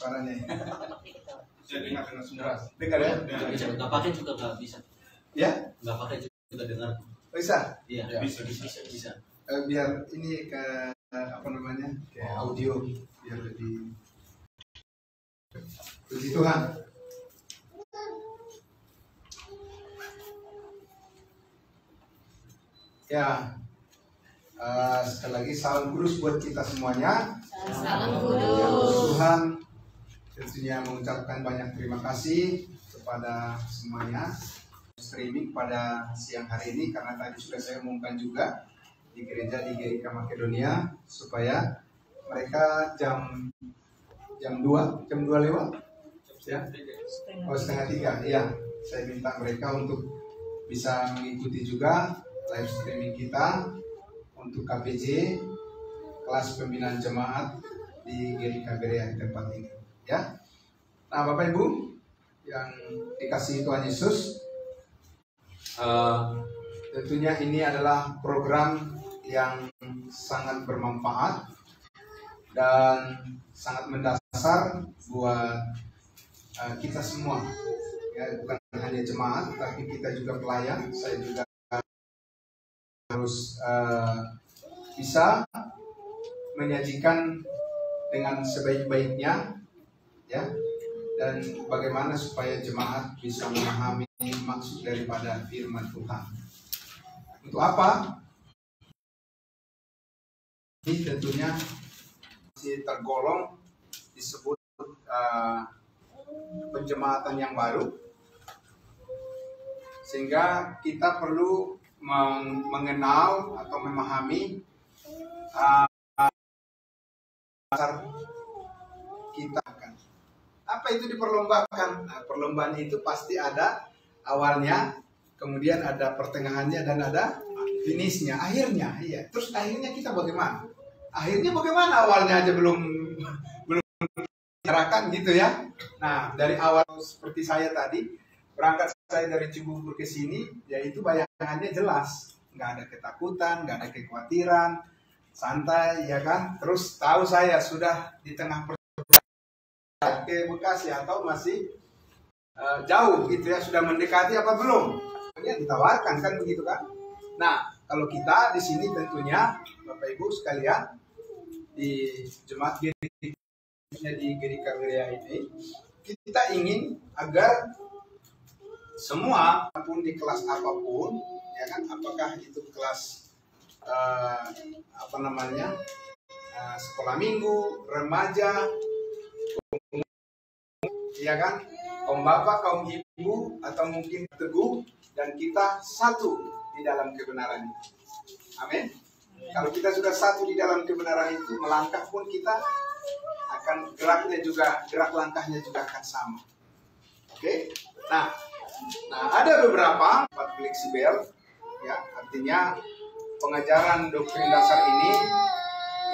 suaranya. Bisa dengar dengan keras. Dengar ya? Bisa. Nggak pakai juga nggak bisa. Ya? Nggak pakai juga dengar. Bisa? Iya. Bisa. Biar ini ke apa namanya? Ke audio biar lebih. Puji Tuhan. Ya. Sekali lagi salam kudus buat kita semuanya. Salam Ya, kudus. Tuhan tentunya mengucapkan banyak terima kasih kepada semuanya streaming pada siang hari ini, karena tadi sudah saya umumkan juga di gereja di GIK Makedonia supaya mereka jam 2 lewat ya, setengah 3 ya, saya minta mereka untuk bisa mengikuti juga live streaming kita untuk KPJ kelas pembinaan jemaat di GIK Berea di tempat ini ya. Nah, Bapak Ibu yang dikasihi Tuhan Yesus, tentunya ini adalah program yang sangat bermanfaat dan sangat mendasar buat kita semua ya, bukan hanya jemaat tapi kita juga pelayan. Saya juga harus bisa menyajikan dengan sebaik-baiknya ya, dan bagaimana supaya jemaat bisa memahami maksud daripada firman Tuhan. Untuk apa? Ini tentunya masih tergolong disebut penjemaatan yang baru, sehingga kita perlu mengenal atau memahami dasar kita kan. Apa itu diperlombakan? Nah, perlombaan itu pasti ada awalnya, kemudian ada pertengahannya dan ada finishnya, akhirnya. Iya. Terus akhirnya kita bagaimana? Akhirnya bagaimana? Awalnya aja belum bicarakan gitu ya. Nah, dari awal seperti saya tadi berangkat saya dari Cibubur ke sini, yaitu bayangannya jelas, nggak ada ketakutan, nggak ada kekhawatiran, santai ya kan. Terus tahu saya sudah di tengah ke Bekasi atau masih jauh gitu ya, sudah mendekati apa belum? Ya ditawarkan kan begitu kan. Nah, kalau kita di sini tentunya Bapak Ibu sekalian di jemaat di GIK Berea ini, kita ingin agar semua pun di kelas apapun ya kan, apakah itu kelas apa namanya, sekolah minggu, remaja, ya kan, kaum bapak, kaum ibu, atau mungkin teguh, dan kita satu di dalam kebenaran. Amin. Kalau kita sudah satu di dalam kebenaran itu, melangkah pun kita akan gerak langkahnya juga akan sama. Oke. Nah, ada beberapa fleksibel ya, artinya pengajaran doktrin dasar ini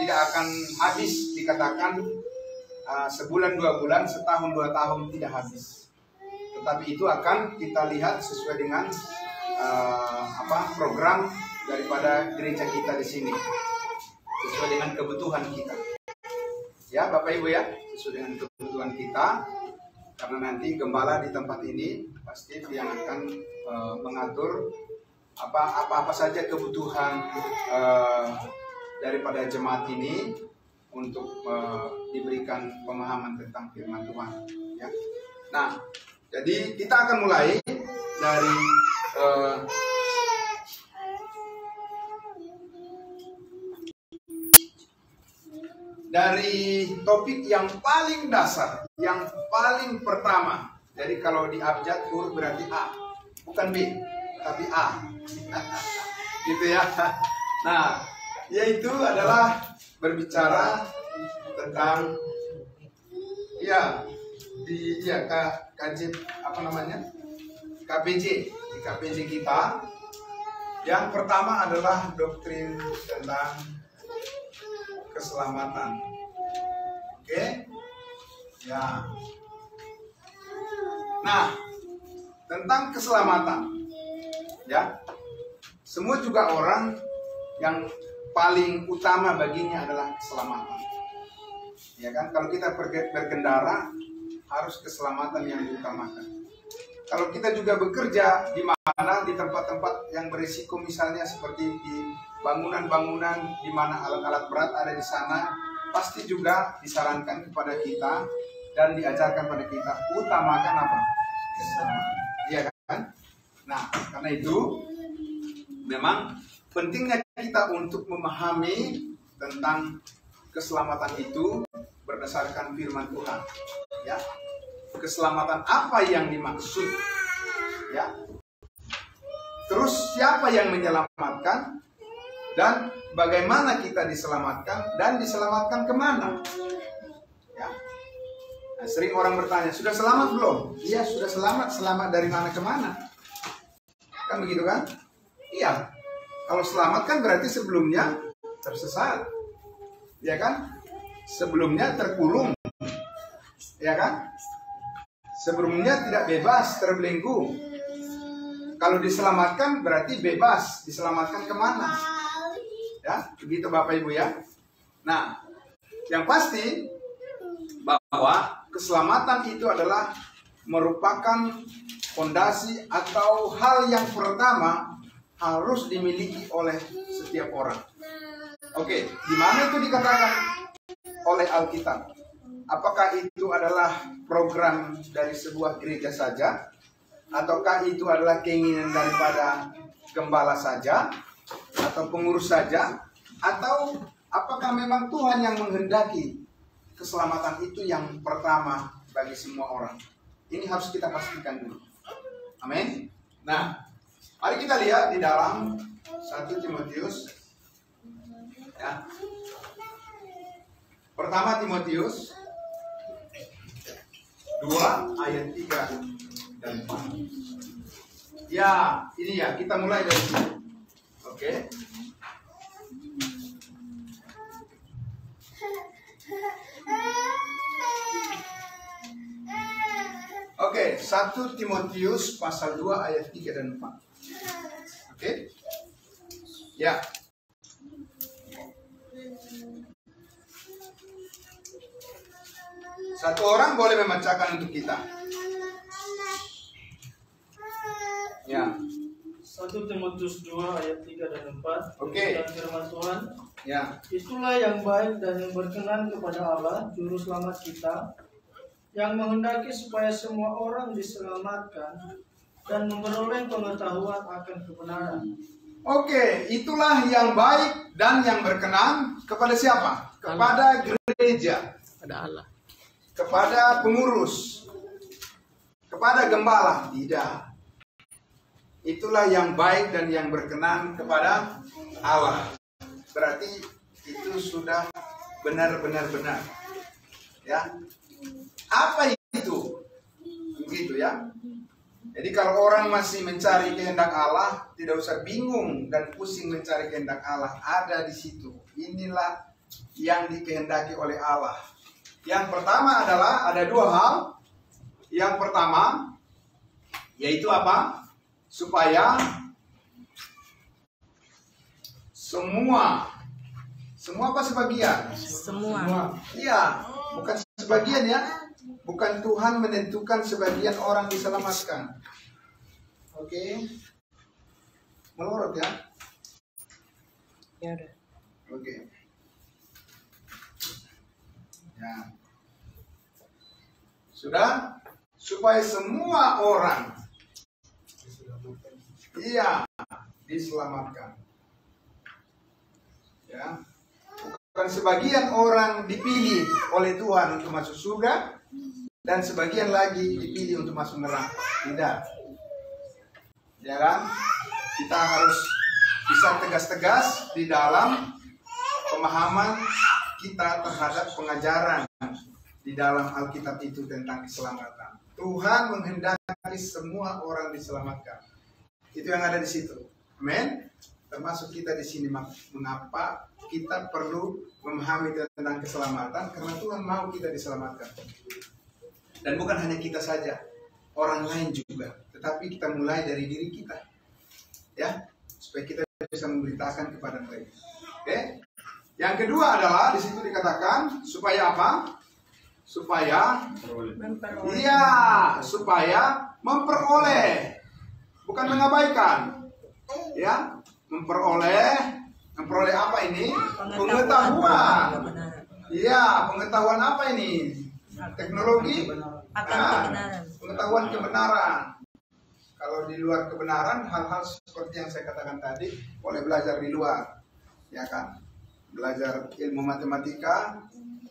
tidak akan habis, dikatakan sebulan 2 bulan, setahun 2 tahun tidak habis. Tetapi itu akan kita lihat sesuai dengan program daripada gereja kita di sini, sesuai dengan kebutuhan kita. Ya, Bapak Ibu ya, sesuai dengan kebutuhan kita. Karena nanti gembala di tempat ini pasti yang akan mengatur apa saja kebutuhan daripada jemaat ini untuk diberikan pemahaman tentang firman Tuhan. Ya. Nah, jadi kita akan mulai dari topik yang paling dasar, yang paling pertama. Jadi kalau di abjad huruf berarti A, bukan B, tapi A. Gitu ya. Nah, yaitu adalah berbicara tentang KPJ. Di KPJ kita yang pertama adalah doktrin tentang keselamatan. Oke? Ya. Nah, tentang keselamatan. Ya. Semua juga orang yang paling utama baginya adalah keselamatan. Ya kan? Kalau kita berkendara harus keselamatan yang diutamakan. Kalau kita juga bekerja di mana, di tempat-tempat yang berisiko, misalnya seperti di bangunan-bangunan di mana alat-alat berat ada di sana, pasti juga disarankan kepada kita dan diajarkan pada kita utamakan apa? Keselamatan. Iya kan? Nah, karena itu memang pentingnya kita untuk memahami tentang keselamatan itu berdasarkan firman Tuhan. Ya. Keselamatan apa yang dimaksud? Ya. Terus siapa yang menyelamatkan? Dan bagaimana kita diselamatkan? Dan diselamatkan kemana? Ya. Nah, sering orang bertanya, sudah selamat belum? Iya, sudah selamat. Selamat dari mana ke mana? Kan begitu kan? Iya. Kalau selamat kan berarti sebelumnya tersesat. Ya kan? Sebelumnya terkurung. Ya kan? Sebelumnya tidak bebas, terbelenggu. Kalau diselamatkan berarti bebas. Diselamatkan kemana? Ya, begitu Bapak Ibu ya. Nah, yang pasti bahwa keselamatan itu adalah merupakan fondasi atau hal yang pertama harus dimiliki oleh setiap orang. Oke, di mana itu dikatakan oleh Alkitab? Apakah itu adalah program dari sebuah gereja saja? Ataukah itu adalah keinginan daripada gembala saja? Atau pengurus saja? Atau apakah memang Tuhan yang menghendaki keselamatan itu yang pertama bagi semua orang? Ini harus kita pastikan dulu. Amin. Nah, mari kita lihat di dalam 1 Timotius. Ya. Pertama Timotius 2 ayat 3 dan 4. Ya, ini ya, kita mulai dari sini. Oke. Oke, 1 Timotius pasal 2 ayat 3 dan 4. Oke. Ya. Satu orang boleh membacakan untuk kita. Ya. 1 Timotius 2 ayat 3 dan 4. Oke. Dan firman Tuhan. Ya. Itulah yang baik dan yang berkenan kepada Allah, juru selamat kita, yang menghendaki supaya semua orang diselamatkan dan memperoleh pengetahuan akan kebenaran. Oke, itulah yang baik dan yang berkenan kepada siapa? Kepada gereja. Pada Allah. Kepada pengurus, kepada gembala, tidak. Itulah yang baik dan yang berkenan kepada Allah. Berarti itu sudah benar-benar benar. Ya. Apa itu? Begitu ya. Jadi kalau orang masih mencari kehendak Allah, tidak usah bingung dan pusing mencari kehendak Allah. Ada di situ. Inilah yang dikehendaki oleh Allah. Yang pertama adalah ada dua hal. Yang pertama yaitu apa? Supaya semua apa sebagian? Semua. Iya, bukan sebagian ya. Bukan Tuhan menentukan sebagian orang diselamatkan. Oke. Melorot ya. Ya udah. Oke. Ya. Sudah? Supaya semua orang diselamatkan. Ya. Bukan sebagian orang dipilih oleh Tuhan untuk masuk surga dan sebagian lagi dipilih untuk masuk neraka. Tidak. Ya kan? Kita harus bisa tegas-tegas di dalam pemahaman kita terhadap pengajaran di dalam Alkitab itu tentang keselamatan. Tuhan menghendaki semua orang diselamatkan. Itu yang ada di situ. Amin. Termasuk kita di sini. Mengapa kita perlu memahami tentang keselamatan? Karena Tuhan mau kita diselamatkan. Dan bukan hanya kita saja, orang lain juga. Tetapi kita mulai dari diri kita, ya, supaya kita bisa memberitakan kepada mereka. Oke? Yang kedua adalah di situ dikatakan supaya apa? Supaya Memperoleh. iya, supaya memperoleh, bukan mengabaikan. Ya, memperoleh apa ini? Pengetahuan. Kebenaran. Iya, pengetahuan apa ini? Teknologi Akan Nah, kebenaran. pengetahuan kebenaran. Kalau di luar kebenaran, hal-hal seperti yang saya katakan tadi boleh belajar di luar, ya kan? Belajar ilmu matematika,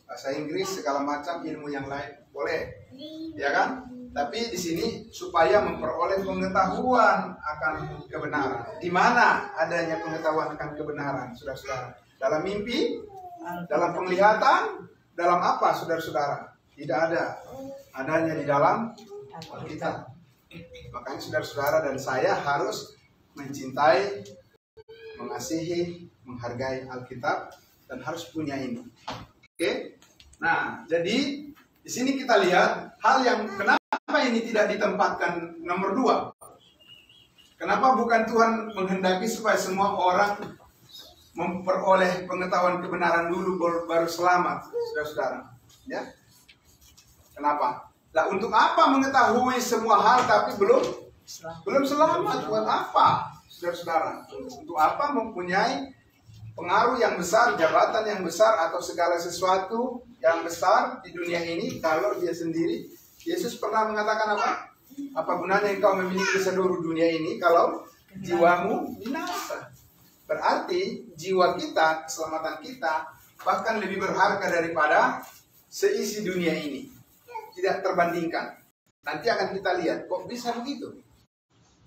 bahasa Inggris, segala macam ilmu yang lain boleh, ya kan? Tapi di sini supaya memperoleh pengetahuan akan kebenaran. Di mana adanya pengetahuan akan kebenaran, saudara-saudara? Dalam mimpi, dalam penglihatan, dalam apa, saudara-saudara? Tidak ada. Adanya di dalam Alkitab. Makanya saudara-saudara dan saya harus mencintai, mengasihi, menghargai Alkitab dan harus punya ini. Oke? Nah, jadi di sini kita lihat hal yang kenapa ini tidak ditempatkan nomor 2. Kenapa bukan Tuhan menghendaki supaya semua orang memperoleh pengetahuan kebenaran dulu baru selamat, saudara-saudara? Ya? Kenapa? Lah untuk apa mengetahui semua hal tapi belum selamat? Buat apa, saudara-saudara? Untuk apa mempunyai pengaruh yang besar, jabatan yang besar, atau segala sesuatu yang besar di dunia ini kalau dia sendiri? Yesus pernah mengatakan apa? Apa gunanya engkau memiliki seluruh dunia ini kalau jiwamu binasa? Berarti jiwa kita, keselamatan kita bahkan lebih berharga daripada seisi dunia ini. Tidak terbandingkan. Nanti akan kita lihat kok bisa begitu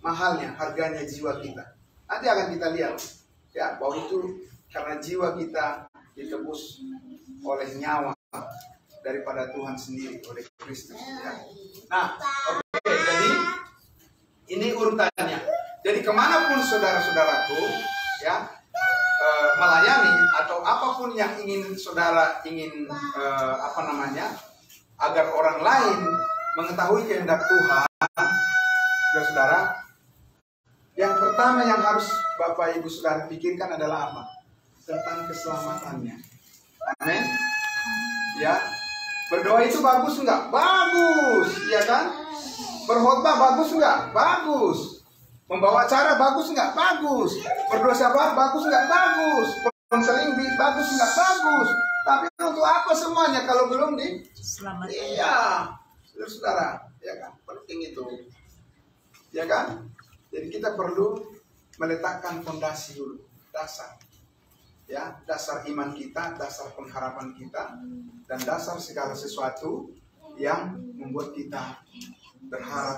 mahalnya, harganya jiwa kita. Nanti akan kita lihat ya bahwa itu karena jiwa kita ditebus oleh nyawa daripada Tuhan sendiri, oleh Kristus ya. Nah, oke, jadi ini urutannya. Jadi kemanapun saudara-saudaraku ya melayani atau apapun yang ingin saudara agar orang lain mengetahui kehendak Tuhan, saudara-saudara, yang pertama yang harus Bapak Ibu Saudara pikirkan adalah apa? Tentang keselamatannya. Amin. Ya, berdoa itu bagus enggak? Bagus, ya kan? Berkhotbah bagus enggak? Bagus. Membawa acara bagus enggak? Bagus. Berdoa sabar bagus enggak? Bagus. Konseling bagus enggak? Bagus. Tapi untuk apa semuanya kalau belum Selamat. Iya, saudara-saudara, ya kan? Penting itu, ya kan? Jadi kita perlu meletakkan fondasi dulu, dasar, ya, dasar iman kita, dasar pengharapan kita, dan dasar segala sesuatu yang membuat kita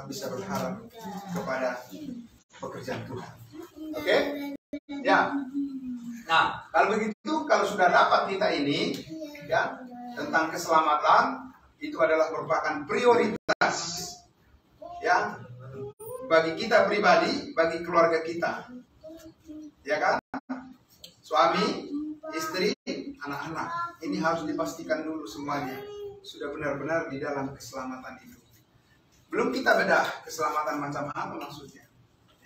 bisa berharap kepada pekerjaan Tuhan. Oke? Ya. Nah, kalau begitu, kalau sudah dapat kita ini, ya, tentang keselamatan, itu adalah merupakan prioritas, ya, bagi kita pribadi, bagi keluarga kita, ya kan? Suami, istri, anak-anak, ini harus dipastikan dulu semuanya sudah benar-benar di dalam keselamatan itu. Belum kita bedah keselamatan macam apa maksudnya,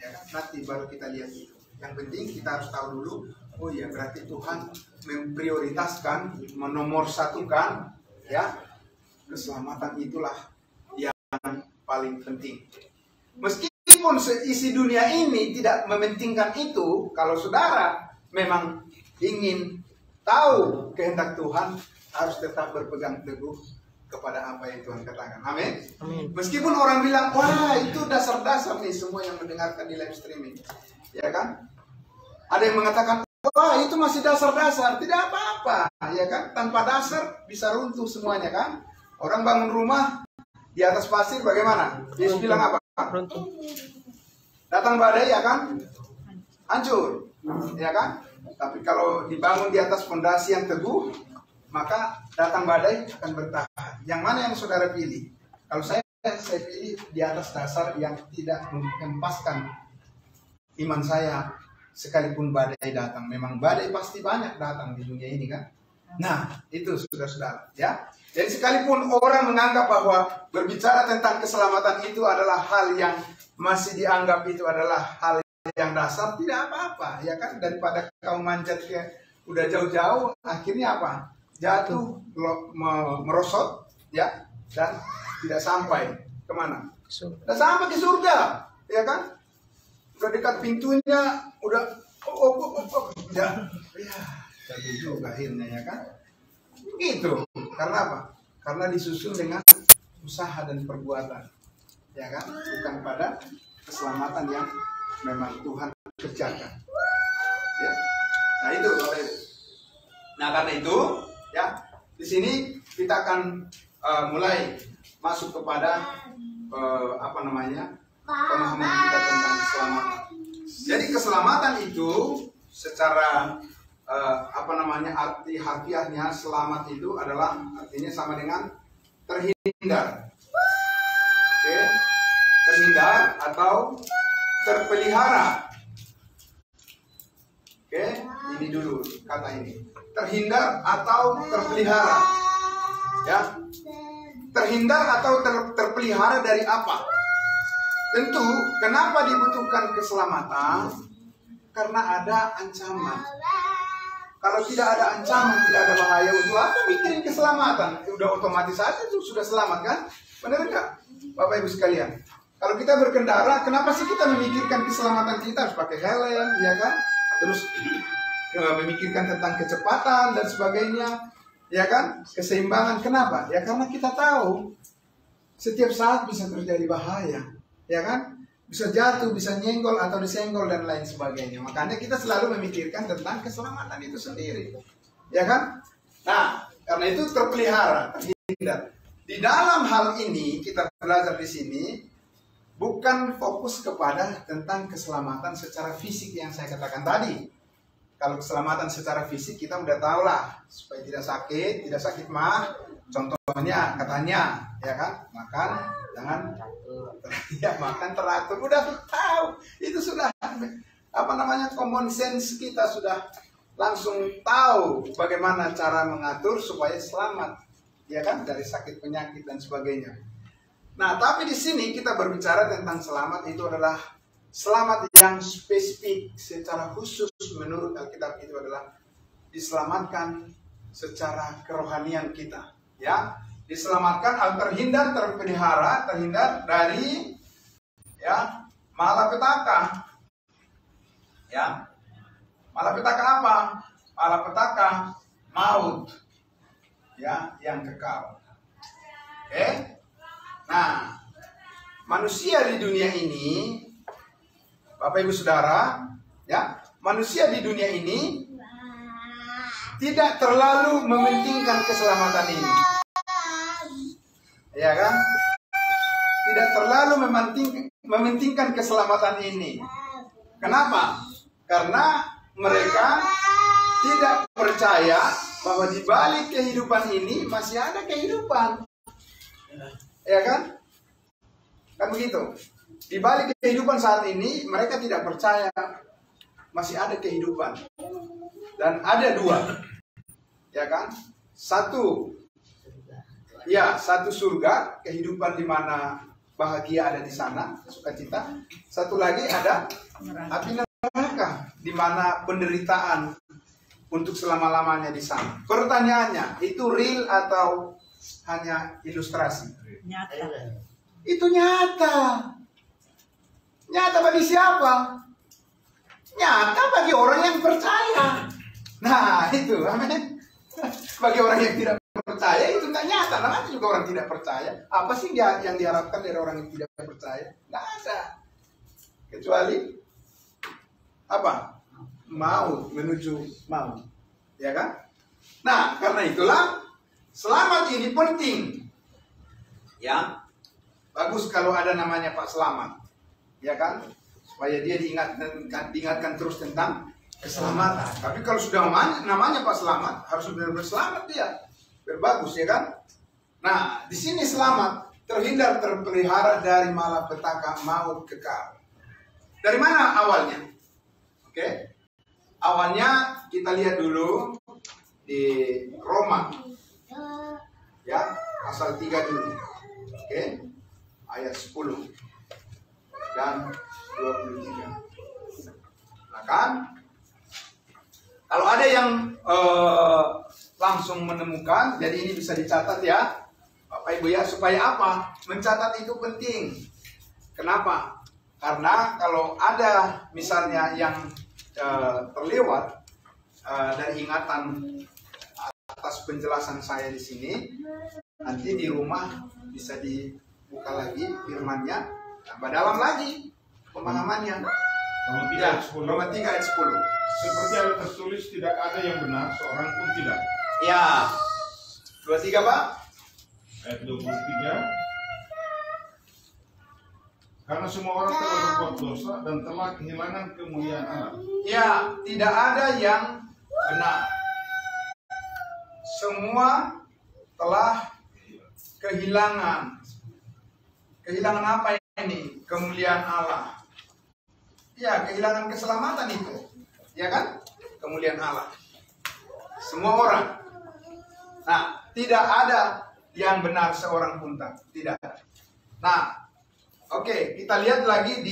ya kan? Nanti baru kita lihat itu. Yang penting kita harus tahu dulu, oh ya berarti Tuhan memprioritaskan, menomorsatukan, ya, keselamatan itulah yang paling penting. Meskipun seisi dunia ini tidak mementingkan itu, kalau saudara memang ingin tahu kehendak Tuhan, harus tetap berpegang teguh kepada apa yang Tuhan katakan. Amin. Meskipun orang bilang, wah itu dasar-dasar nih semua yang mendengarkan di live streaming, ya kan? Ada yang mengatakan, wah itu masih dasar-dasar, tidak apa-apa, ya kan? Tanpa dasar bisa runtuh semuanya kan? Orang bangun rumah di atas pasir bagaimana? Yesus bilang apa? Datang badai ya kan? Hancur, ya kan? Tapi kalau dibangun di atas fondasi yang teguh, maka datang badai akan bertahan. Yang mana yang saudara pilih? Kalau saya pilih di atas dasar yang tidak menghempaskan iman saya. Sekalipun badai datang, memang badai pasti banyak datang di dunia ini kan. Nah, itu saudara-saudara, ya. Jadi sekalipun orang menganggap bahwa berbicara tentang keselamatan itu adalah hal yang masih dianggap itu adalah hal yang dasar, tidak apa-apa, ya kan. Daripada kau manjat ke udah jauh-jauh, akhirnya apa? Jatuh, merosot, ya, dan tidak sampai kemana? Tidak sampai ke surga, ya kan? Udah dekat pintunya, udah, ya, jatuh juga akhirnya, ya kan? Begitu. Karena apa? Karena disusun dengan usaha dan perbuatan, ya kan? Bukan pada keselamatan yang memang Tuhan kerjakan. Ya. Nah itu, nah karena itu, ya di sini kita akan mulai masuk kepada pemahaman kita tentang keselamatan. Jadi keselamatan itu secara arti harfiahnya selamat itu adalah artinya sama dengan terhindar. Oke, terhindar atau terpelihara. Oke, ini dulu kata ini. Terhindar atau terpelihara. Ya. Terhindar atau terpelihara dari apa? Tentu, kenapa dibutuhkan keselamatan? Karena ada ancaman. Kalau tidak ada ancaman, tidak ada bahaya, untuk apa mikirin keselamatan? Udah otomatis saja itu sudah selamat kan? Benar enggak? Bapak Ibu sekalian. Kalau kita berkendara, kenapa sih kita memikirkan keselamatan kita? Harus pakai helm, ya kan? Terus memikirkan tentang kecepatan dan sebagainya, ya kan? Keseimbangan. Kenapa? Ya karena kita tahu setiap saat bisa terjadi bahaya, ya kan? Bisa jatuh, bisa nyenggol atau disenggol dan lain sebagainya. Makanya kita selalu memikirkan tentang keselamatan itu sendiri, ya kan? Nah, karena itu terpelihara, terhindar. Di dalam hal ini kita belajar di sini bukan fokus kepada tentang keselamatan secara fisik yang saya katakan tadi. Kalau keselamatan secara fisik kita udah tahu lah, supaya tidak sakit mah. Contohnya katanya, ya kan, makan jangan makan teratur, udah tahu. Itu sudah common sense, kita sudah langsung tahu bagaimana cara mengatur supaya selamat, ya kan, dari sakit penyakit dan sebagainya. Nah, tapi di sini kita berbicara tentang selamat itu adalah selamat yang spesifik secara khusus menurut Alkitab itu adalah diselamatkan secara kerohanian kita, ya. Diselamatkan atau terhindar, terpelihara, terhindar dari ya malapetaka. Ya. Malapetaka apa? Malapetaka maut. Ya, yang kekal. Oke? Nah, manusia di dunia ini, Bapak Ibu Saudara, ya, manusia di dunia ini tidak terlalu mementingkan keselamatan ini. Ya kan? Tidak terlalu mementingkan keselamatan ini. Kenapa? Karena mereka tidak percaya bahwa di balik kehidupan ini masih ada kehidupan. Ya kan? Kan begitu. Di balik kehidupan saat ini mereka tidak percaya masih ada kehidupan. Dan ada dua. Ya kan? Satu surga, kehidupan di mana bahagia ada di sana, sukacita. Satu lagi ada api neraka, di mana penderitaan untuk selama-lamanya di sana. Pertanyaannya, itu real atau hanya ilustrasi? Nyata. Itu nyata. Nyata bagi siapa? Nyata bagi orang yang percaya. Nah, itu, amin. Bagi orang yang tidak percaya itu nggak nyata, namanya juga orang tidak percaya. Apa sih yang diharapkan dari orang yang tidak percaya? Nggak ada, kecuali apa? Maut, menuju maut, ya kan? Nah, karena itulah selamat ini penting. Ya, bagus kalau ada namanya Pak Selamat, ya kan? Supaya dia diingatkan terus tentang keselamatan. Tapi kalau sudah namanya Pak Selamat, harus benar-benar selamat dia. Bagus, ya kan? Nah, di sini selamat, terhindar, terpelihara dari malapetaka maut kekal. Dari mana awalnya? Oke. Awalnya kita lihat dulu di Roma. Ya, pasal 3 dulu. Oke. Ayat 10 dan 23. Nah kan? Kalau ada yang langsung menemukan, jadi ini bisa dicatat ya, Bapak Ibu ya, supaya apa? Mencatat itu penting. Kenapa? Karena kalau ada misalnya yang terlewat dari ingatan atas penjelasan saya di sini, nanti di rumah bisa dibuka lagi firman-Nya, tambah dalam lagi pemahamannya. Roma 3 ayat 10. Seperti ada tertulis, tidak ada yang benar, seorang pun tidak. Ya. 23 Pak? Ayat 23. Karena semua orang telah berbuat dosa dan telah kehilangan kemuliaan Allah. Ya, tidak ada yang benar. Semua telah kehilangan. Kehilangan apa ini? Kemuliaan Allah. Ya, kehilangan keselamatan itu. Ya kan? Kemuliaan Allah. Semua orang. Nah, tidak ada yang benar seorang pun tak. Tidak ada. Nah, oke, kita lihat lagi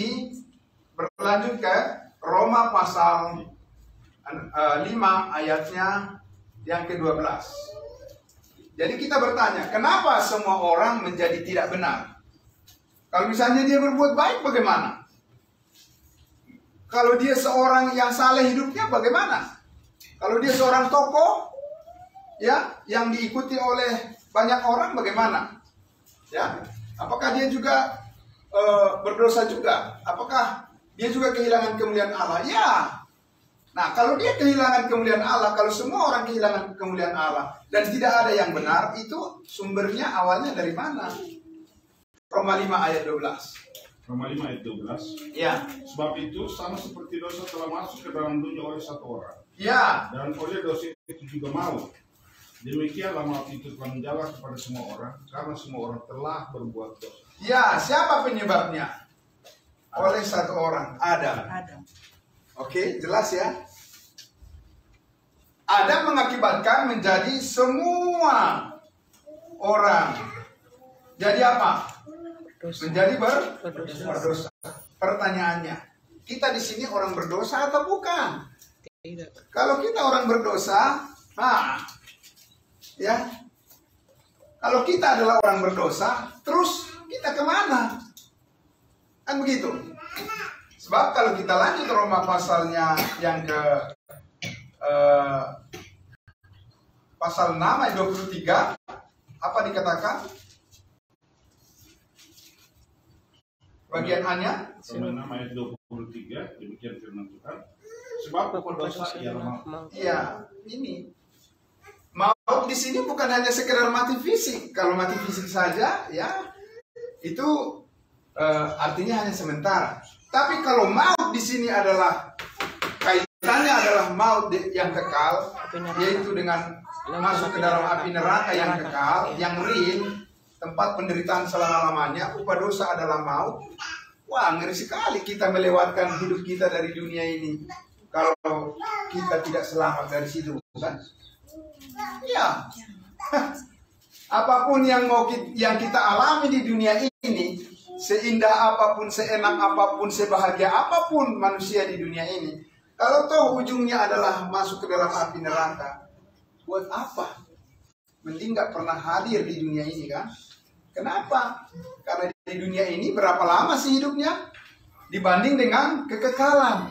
berlanjut ke Roma pasal 5 ayatnya yang ke-12. Jadi kita bertanya, kenapa semua orang menjadi tidak benar? Kalau misalnya dia berbuat baik, bagaimana? Kalau dia seorang yang saleh hidupnya, bagaimana? Kalau dia seorang tokoh, ya, yang diikuti oleh banyak orang, bagaimana? Ya, apakah dia juga berdosa juga? Apakah dia juga kehilangan kemuliaan Allah? Ya. Nah, kalau dia kehilangan kemuliaan Allah, kalau semua orang kehilangan kemuliaan Allah dan tidak ada yang benar, itu sumbernya awalnya dari mana? Roma 5 ayat 12. Roma 5 ayat 12. Ya. Sebab itu sama seperti dosa telah masuk ke dalam dunia oleh satu orang. Ya. Dan oleh dosa itu juga maut. Demikianlah maut itu telah menjalar kepada semua orang karena semua orang telah berbuat dosa. Ya, siapa penyebabnya? Oleh satu orang, Adam. Adam. Oke, jelas ya. Adam mengakibatkan menjadi semua orang. Jadi apa? Menjadi berdosa. Pertanyaannya, kita di sini orang berdosa atau bukan? Tidak. Kalau kita orang berdosa, ya. Kalau kita adalah orang berdosa, terus kita kemana? Kan begitu. Sebab kalau kita lanjut Roma pasalnya yang ke pasal 6 ayat 23, apa dikatakan? Bagian A-nya? Roma 6 ayat 23, demikian firman Tuhan. Sebab pokok dosa ialah maut. Iya, ini. Maut di sini bukan hanya sekedar mati fisik. Kalau mati fisik saja, ya itu artinya hanya sementara. Tapi kalau maut di sini adalah kaitannya adalah maut yang kekal, yaitu dengan masuk ke dalam api neraka yang kekal, yang real, tempat penderitaan selama-lamanya. Upah dosa adalah maut. Wah, ngeri sekali kita melewatkan hidup kita dari dunia ini kalau kita tidak selamat dari situ, kan? Ya. Apapun yang kita alami di dunia ini, seindah apapun, seenak apapun, sebahagia apapun manusia di dunia ini, kalau toh ujungnya adalah masuk ke dalam api neraka, buat apa? Mending nggak pernah hadir di dunia ini, kan? Kenapa? Karena di dunia ini berapa lama sih hidupnya dibanding dengan kekekalan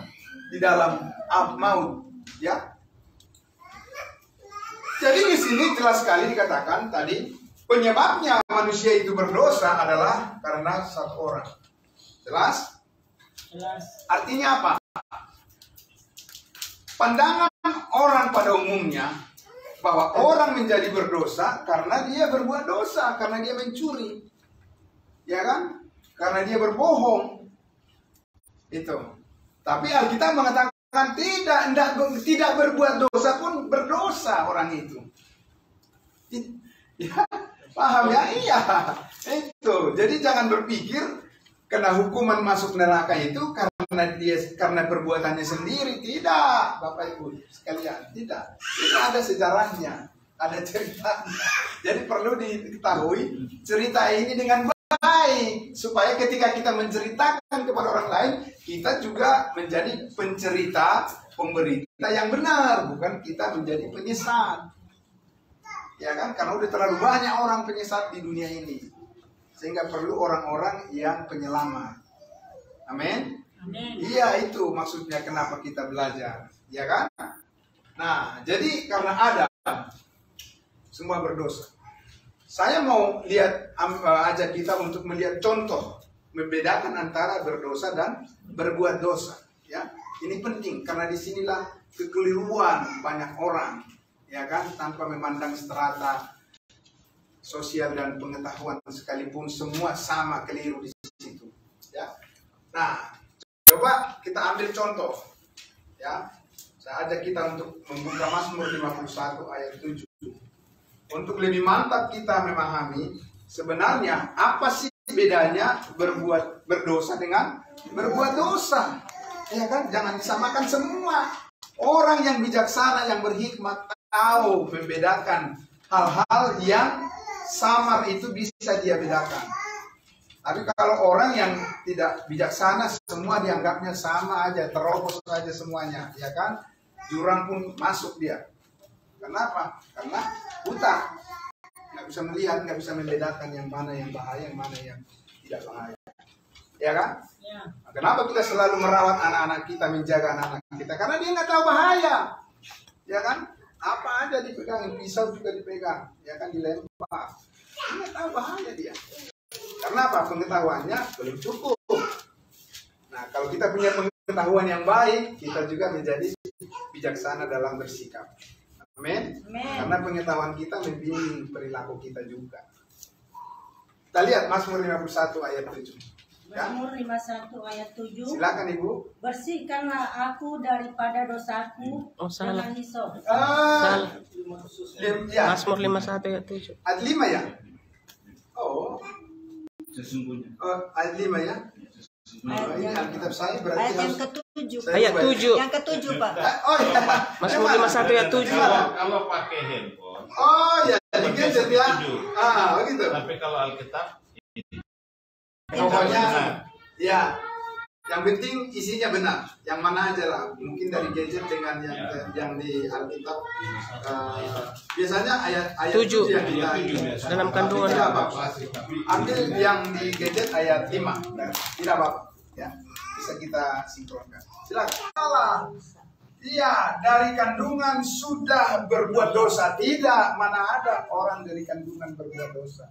di dalam maut, ya. Jadi di sini jelas sekali dikatakan tadi penyebabnya manusia itu berdosa adalah karena satu orang. Jelas? Jelas. Artinya apa? Pandangan orang pada umumnya bahwa orang menjadi berdosa karena dia berbuat dosa, karena dia mencuri, ya kan? Karena dia berbohong, itu. Tapi Alkitab mengatakan tidak berbuat dosa pun berdosa orang itu. Ya, paham ya? Iya, itu. Jadi jangan berpikir kena hukuman masuk neraka itu karena perbuatannya sendiri. Tidak, Bapak Ibu sekalian, tidak. Itu ada sejarahnya, ada ceritanya. Jadi perlu diketahui cerita ini dengan baik supaya ketika kita menceritakan kepada orang lain, kita juga menjadi pencerita pemberita yang benar, bukan kita menjadi penyesat. Ya kan? Karena udah terlalu banyak orang penyesat di dunia ini. Sehingga perlu orang-orang yang penyelamat. Amin. Amin. Iya, itu maksudnya kenapa kita belajar, ya kan? Nah, jadi karena Adam semua berdosa. Saya mau ajak kita untuk melihat contoh membedakan antara berdosa dan berbuat dosa. Ya, ini penting karena disinilah kekeliruan banyak orang, ya kan? Tanpa memandang strata sosial dan pengetahuan sekalipun semua sama keliru di situ. Ya, nah coba kita ambil contoh. Ya, saya ajak kita untuk membuka Mazmur 51 ayat 7. Untuk lebih mantap kita memahami sebenarnya apa sih bedanya berdosa dengan berbuat dosa. Ya kan? Jangan disamakan semua. Orang yang bijaksana, yang berhikmat tahu membedakan hal-hal yang samar itu bisa dia bedakan. Tapi kalau orang yang tidak bijaksana, semua dianggapnya sama aja, terobos saja semuanya, ya kan? Jurang pun masuk dia. Kenapa? Karena buta, nggak bisa melihat, nggak bisa membedakan yang mana yang bahaya, yang mana yang tidak bahaya, ya kan? Ya. Nah, kenapa kita selalu merawat anak-anak kita, menjaga anak-anak kita? Karena dia nggak tahu bahaya, ya kan? Apa aja dipegang, pisau juga dipegang, ya kan, dilempar. Dia nggak tahu bahaya dia. Karena apa? Pengetahuannya belum cukup. Nah, kalau kita punya pengetahuan yang baik, kita juga menjadi bijaksana dalam bersikap. Amin. Karena pengetahuan kita membimbing perilaku kita juga. Kita lihat Mazmur 51 ayat 7. Ya? Mazmur 51 ayat 7. Silakan Ibu. Bersihkanlah aku daripada dosaku dengan hisop. Ya. Mazmur 51 ayat 7. Ayat 5 ya? Oh, Sesungguhnya. ayat 5 ya? Ini Alkitab saya berarti Ayat yang harus ketujuh. Ayat 7. Yang ketujuh, Pak. Oh iya. Mazmur 51 ayat 7. Kalau pakai handphone. Oh ya, di gadget ya. Tujuh. Ah, begitu. Tapi kalau Alkitab Pokoknya ya, yang penting isinya benar. Yang mana aja lah. Mungkin dari gadget dengan yang di Alkitab. Biasanya ayat 7 yang kita Dalam kandungan. Tidak apa-apa. Ambil yang di gadget ayat 5. Tidak apa-apa. Ya, bisa kita sinkronkan. Silakan. Iya, dari kandungan sudah berbuat dosa. Tidak, mana ada orang dari kandungan berbuat dosa.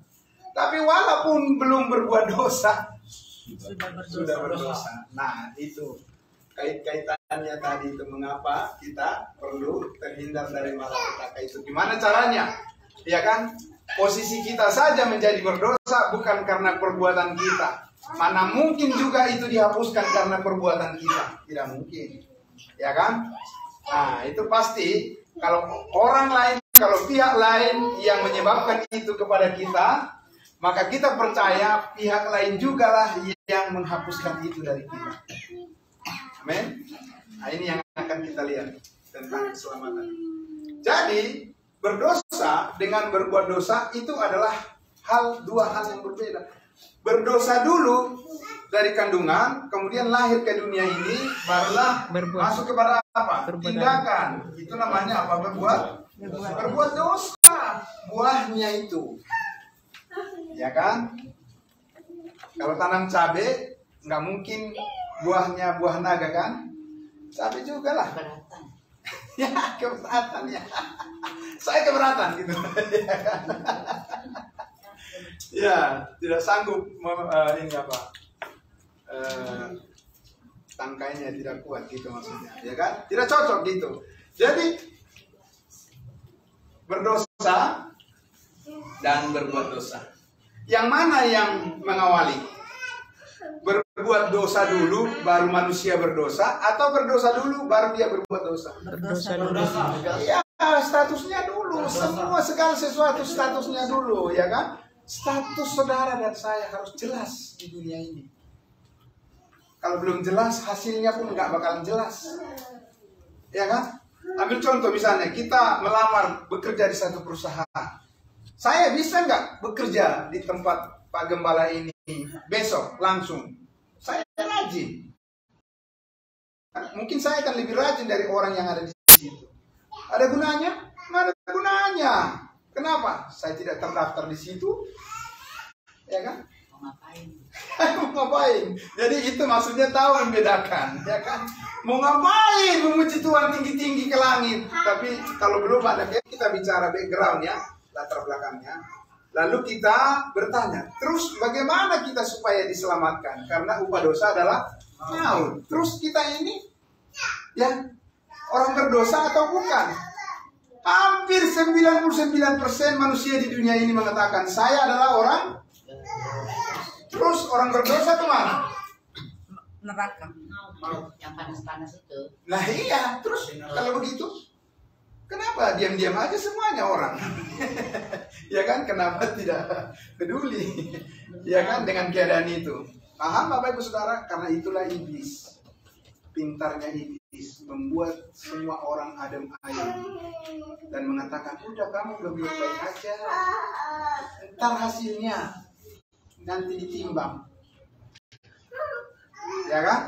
Tapi walaupun belum berbuat dosa, sudah berdosa. Nah, itu kait-kaitannya tadi itu mengapa kita perlu terhindar dari malapetaka itu. Gimana caranya? Ya kan? Posisi kita saja menjadi berdosa bukan karena perbuatan kita. Mana mungkin juga itu dihapuskan karena perbuatan kita? Tidak mungkin. Ya kan? Nah, itu pasti kalau orang lain, kalau pihak lain yang menyebabkan itu kepada kita, maka kita percaya pihak lain juga lah yang menghapuskan itu dari kita. Amin. Nah, ini yang akan kita lihat tentang keselamatan. Jadi, berdosa dengan berbuat dosa itu adalah dua hal yang berbeda. Berdosa dulu dari kandungan, kemudian lahir ke dunia ini, barulah masuk kepada apa? Tindakan. Itu namanya apa? Berbuat dosa. Buahnya itu. Ya kan? Kalau tanam cabai, nggak mungkin buahnya buah naga kan? Cabai juga lah. Ya, keberatan ya. Saya keberatan gitu. Ya, tidak sanggup ini apa? Tangkainya tidak kuat gitu maksudnya, ya kan? Tidak cocok gitu. Jadi berdosa dan berbuat dosa. Yang mana yang mengawali? Berbuat dosa dulu baru manusia berdosa, atau berdosa dulu baru dia berbuat dosa? Berdosa dulu. Ya, statusnya dulu. Semua segala sesuatu statusnya dulu, ya kan? Status saudara dan saya harus jelas di dunia ini. Kalau belum jelas, hasilnya pun nggak bakalan jelas. Ya kan? Ambil contoh misalnya, kita melamar bekerja di satu perusahaan. Saya bisa nggak bekerja di tempat Pak Gembala ini besok langsung? Saya rajin. Mungkin saya akan lebih rajin dari orang yang ada di situ. Ada gunanya? Nggak ada gunanya. Kenapa? Saya tidak terdaftar di situ. Ya kan? Mau ngapain? Mau ngapain? Jadi itu maksudnya tahu membedakan, ya kan? Mau ngapain memuji Tuhan tinggi-tinggi ke langit? Tapi kalau belum ada, kita bicara background ya, latar belakangnya. Lalu kita bertanya, terus bagaimana kita supaya diselamatkan? Karena upah dosa adalah maut. Terus kita ini, ya, orang berdosa atau bukan? Hampir 99% manusia di dunia ini mengatakan, saya adalah orang. Terus orang berdosa kemana? Neraka. Yang panas-panas itu. Nah iya, terus kalau begitu, kenapa diam-diam aja semuanya orang? Ya kan, kenapa tidak peduli? Ya kan, dengan keadaan itu. Paham Bapak Ibu Saudara? Karena itulah iblis. Pintarnya iblis membuat semua orang adem ayem dan mengatakan, udah kamu berbuat baik aja, ntar hasilnya nanti ditimbang. Ya kan?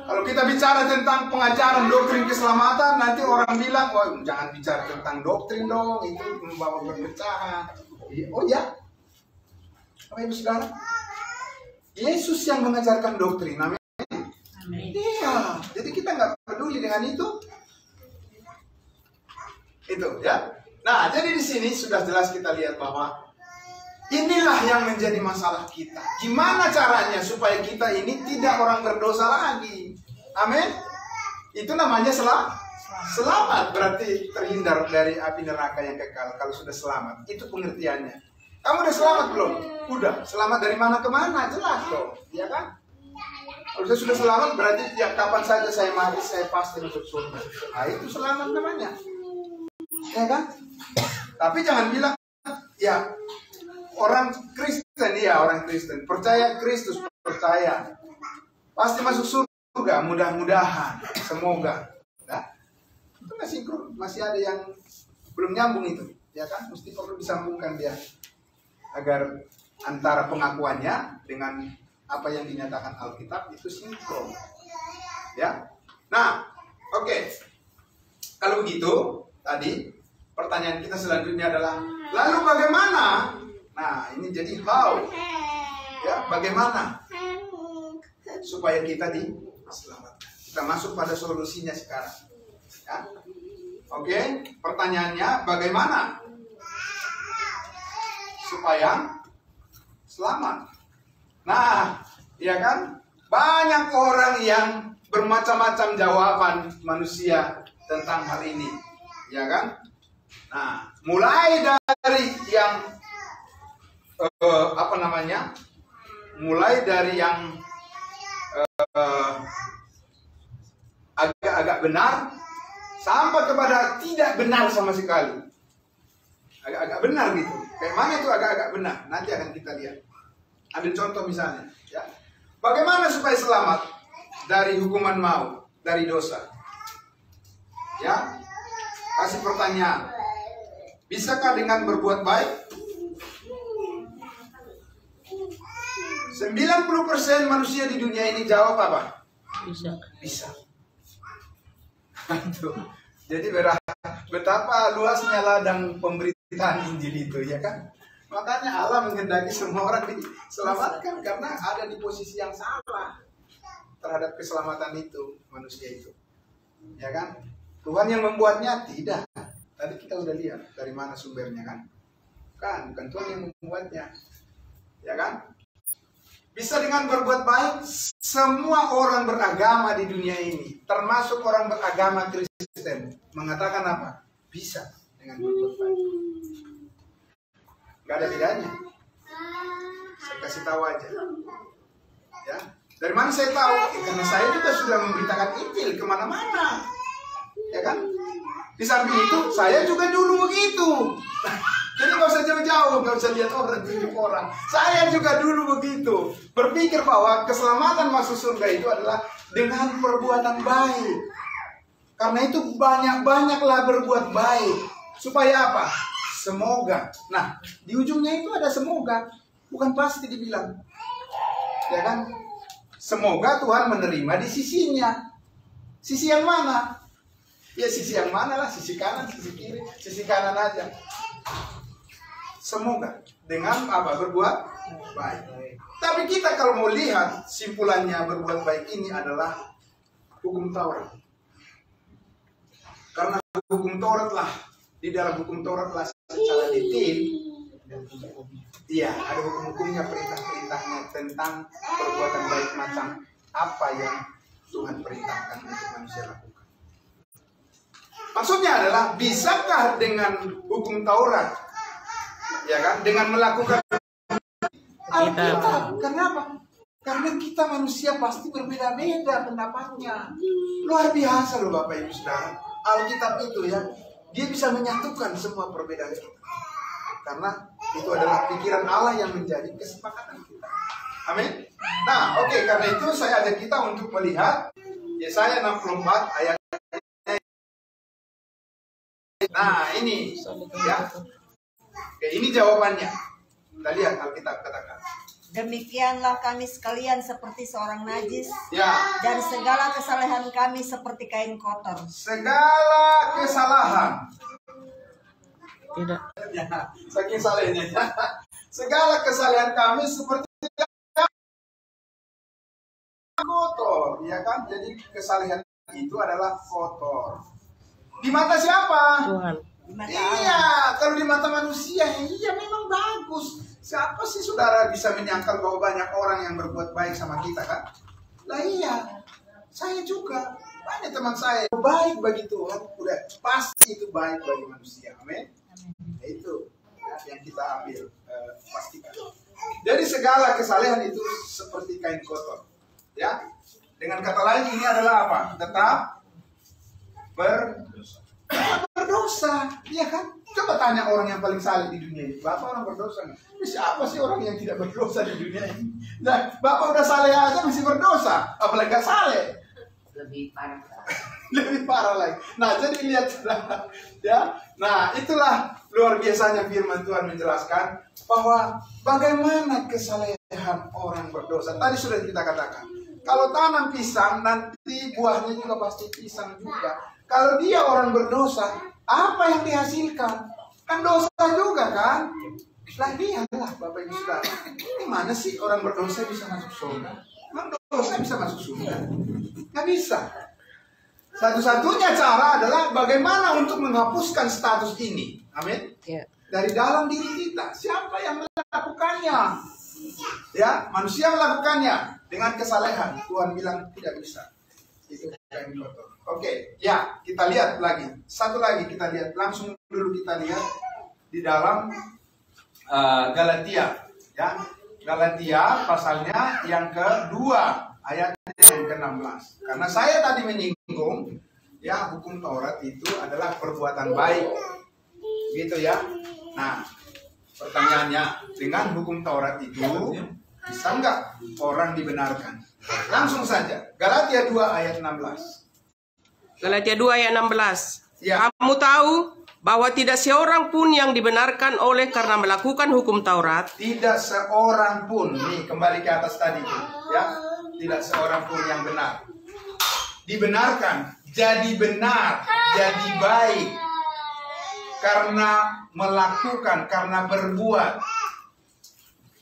Kalau kita bicara tentang pengajaran doktrin keselamatan, nanti orang bilang, wah jangan bicara tentang doktrin dong, itu membawa perpecahan. Oh ya, Bapak Ibu Saudara, Yesus yang mengajarkan doktrin. Amin. Iya, jadi kita nggak peduli dengan itu. Itu ya. Nah, jadi di sini sudah jelas kita lihat bahwa inilah yang menjadi masalah kita. Gimana caranya supaya kita ini tidak orang berdosa lagi? Amin. Itu namanya selamat. Berarti terhindar dari api neraka yang kekal. Kalau sudah selamat, itu pengertiannya. Kamu udah selamat belum? Udah. Selamat dari mana ke mana? Jelas dong, ya kan? Kalau saya sudah selamat berarti ya kapan saja saya mati saya pasti masuk surga. Nah itu selamat namanya, ya kan? Tapi jangan bilang ya orang Kristen, ya orang Kristen percaya Kristus, percaya pasti masuk surga, mudah-mudahan, semoga. Nah, itu masih ada yang belum nyambung itu, ya kan? Mesti perlu disambungkan dia agar antara pengakuannya dengan apa yang dinyatakan Alkitab itu sinkron, ya. Nah, oke. Kalau begitu, tadi pertanyaan kita selanjutnya adalah, lalu bagaimana? Nah, ini jadi how, ya, bagaimana supaya kita diselamatkan? Kita masuk pada solusinya sekarang, ya. Oke, pertanyaannya bagaimana supaya selamat? Nah, ya kan? Banyak orang yang bermacam-macam jawaban manusia tentang hal ini, ya kan? Nah, mulai dari yang mulai dari yang agak-agak benar sampai kepada tidak benar sama sekali. Agak-agak benar gitu. Kayak mana itu agak-agak benar? Nanti akan kita lihat. Ambil contoh misalnya, ya. Bagaimana supaya selamat dari hukuman maut, dari dosa? Ya, kasih pertanyaan. Bisakah dengan berbuat baik? 90% manusia di dunia ini jawab apa? Bisa. Bisa. Jadi betapa luasnya ladang pemberitaan Injil itu, ya kan? Makanya Allah menghendaki semua orang diselamatkan karena ada di posisi yang salah terhadap keselamatan itu manusia itu, ya kan? Tuhan yang membuatnya tidak. Tadi kita udah lihat dari mana sumbernya kan? Bukan Tuhan yang membuatnya, ya kan? Bisa dengan berbuat baik. Semua orang beragama di dunia ini, termasuk orang beragama Kristen, mengatakan apa? Bisa dengan berbuat baik. Gak ada bedanya. Saya kasih tahu aja. Ya, dari mana saya tahu? Karena saya juga sudah memberitakan Injil kemana-mana, ya kan? Di samping itu, saya juga dulu begitu. Jadi nggak usah jauh-jauh, nggak usah lihat orang, tunjuk orang. Saya juga dulu begitu, berpikir bahwa keselamatan masuk surga itu adalah dengan perbuatan baik. Karena itu banyak-banyaklah berbuat baik. Supaya apa? Semoga. Nah, di ujungnya itu ada semoga, bukan pasti dibilang, ya kan? semoga Tuhan menerima di sisinya. Sisi yang mana? Ya sisi yang mana lah, sisi kanan, sisi kiri, sisi kanan aja. Semoga dengan apa? Berbuat baik. Tapi kita kalau mau lihat simpulannya berbuat baik ini adalah hukum Taurat. Karena hukum Taurat lah, di dalam hukum Taurat lah secara detail, iya ada hukum-hukumnya, perintah-perintahnya tentang perbuatan baik macam apa yang Tuhan perintahkan untuk manusia lakukan. Maksudnya adalah, bisakah dengan hukum Taurat, ya kan, dengan melakukan Alkitab? Kenapa? Karena kita manusia pasti berbeda-beda pendapatnya. Luar biasa loh Bapak Ibu Saudara. Alkitab itu ya, dia bisa menyatukan semua perbedaan kita. Karena itu adalah pikiran Allah yang menjadi kesepakatan kita. Amin. Nah, oke, karena itu saya ajak kita untuk melihat Yesaya 64 ayat. Nah, ini ya. Oke, ini jawabannya. Kita lihat Alkitab katakan. Demikianlah kami sekalian seperti seorang najis, Ya. dan segala kesalahan kami seperti kain kotor. Segala kesalahan. Tidak. Ya, saking salehnya. Segala kesalahan kami seperti kotor, ya kan? Jadi kesalahan itu adalah kotor. Di mata siapa? Tuhan. Di mata Iya, kalau di mata manusia, iya memang bagus. Siapa sih saudara bisa menyangkal bahwa banyak orang yang berbuat baik sama kita kan? Lah iya, saya juga. Banyak teman saya baik bagi Tuhan, udah pasti itu baik bagi manusia. Amin. Nah, itu ya, yang kita ambil pastikan. Jadi segala kesalahan itu seperti kain kotor. Ya, dengan kata lain ini adalah apa? Tetap berdosa, iya kan? Coba tanya orang yang paling saleh di dunia ini, Bapak orang berdosa nggak? Siapa sih orang yang tidak berdosa di dunia ini? Nah, Bapak udah saleh aja masih berdosa, apalagi nggak saleh. Lebih parah. Lebih parah lagi. Nah, jadi lihat ya. Nah, itulah luar biasanya firman Tuhan menjelaskan bahwa bagaimana kesalehan orang berdosa. Tadi sudah kita katakan, kalau tanam pisang nanti buahnya juga pasti pisang juga. Kalau dia orang berdosa, apa yang dihasilkan? Kan dosa juga kan? Lah iyalah Bapak Ibu Saudara. Gimana sih orang berdosa bisa masuk surga? Emang dosa bisa masuk surga? Nggak bisa. Satu-satunya cara adalah bagaimana untuk menghapuskan status ini. Amin. Ya. Dari dalam diri kita. Siapa yang melakukannya? Ya, manusia melakukannya dengan kesalehan. Tuhan bilang tidak bisa. Itu yang kotor. Oke, ya kita lihat lagi. Satu lagi kita lihat. Langsung dulu kita lihat di dalam Galatia. Ya, Galatia pasalnya yang kedua, ayat yang ke-16. Karena saya tadi menyinggung, ya hukum Taurat itu adalah perbuatan baik, gitu ya. Nah, pertanyaannya, dengan hukum Taurat itu bisa nggak orang dibenarkan? Langsung saja, Galatia 2 ayat 16. Galatia 2 ayat 16. Ya. Kamu tahu bahwa tidak seorang pun yang dibenarkan oleh karena melakukan hukum Taurat. Tidak seorang pun, nih kembali ke atas tadi, ya. Tidak seorang pun yang benar. Dibenarkan, jadi benar, jadi baik. Karena melakukan, karena berbuat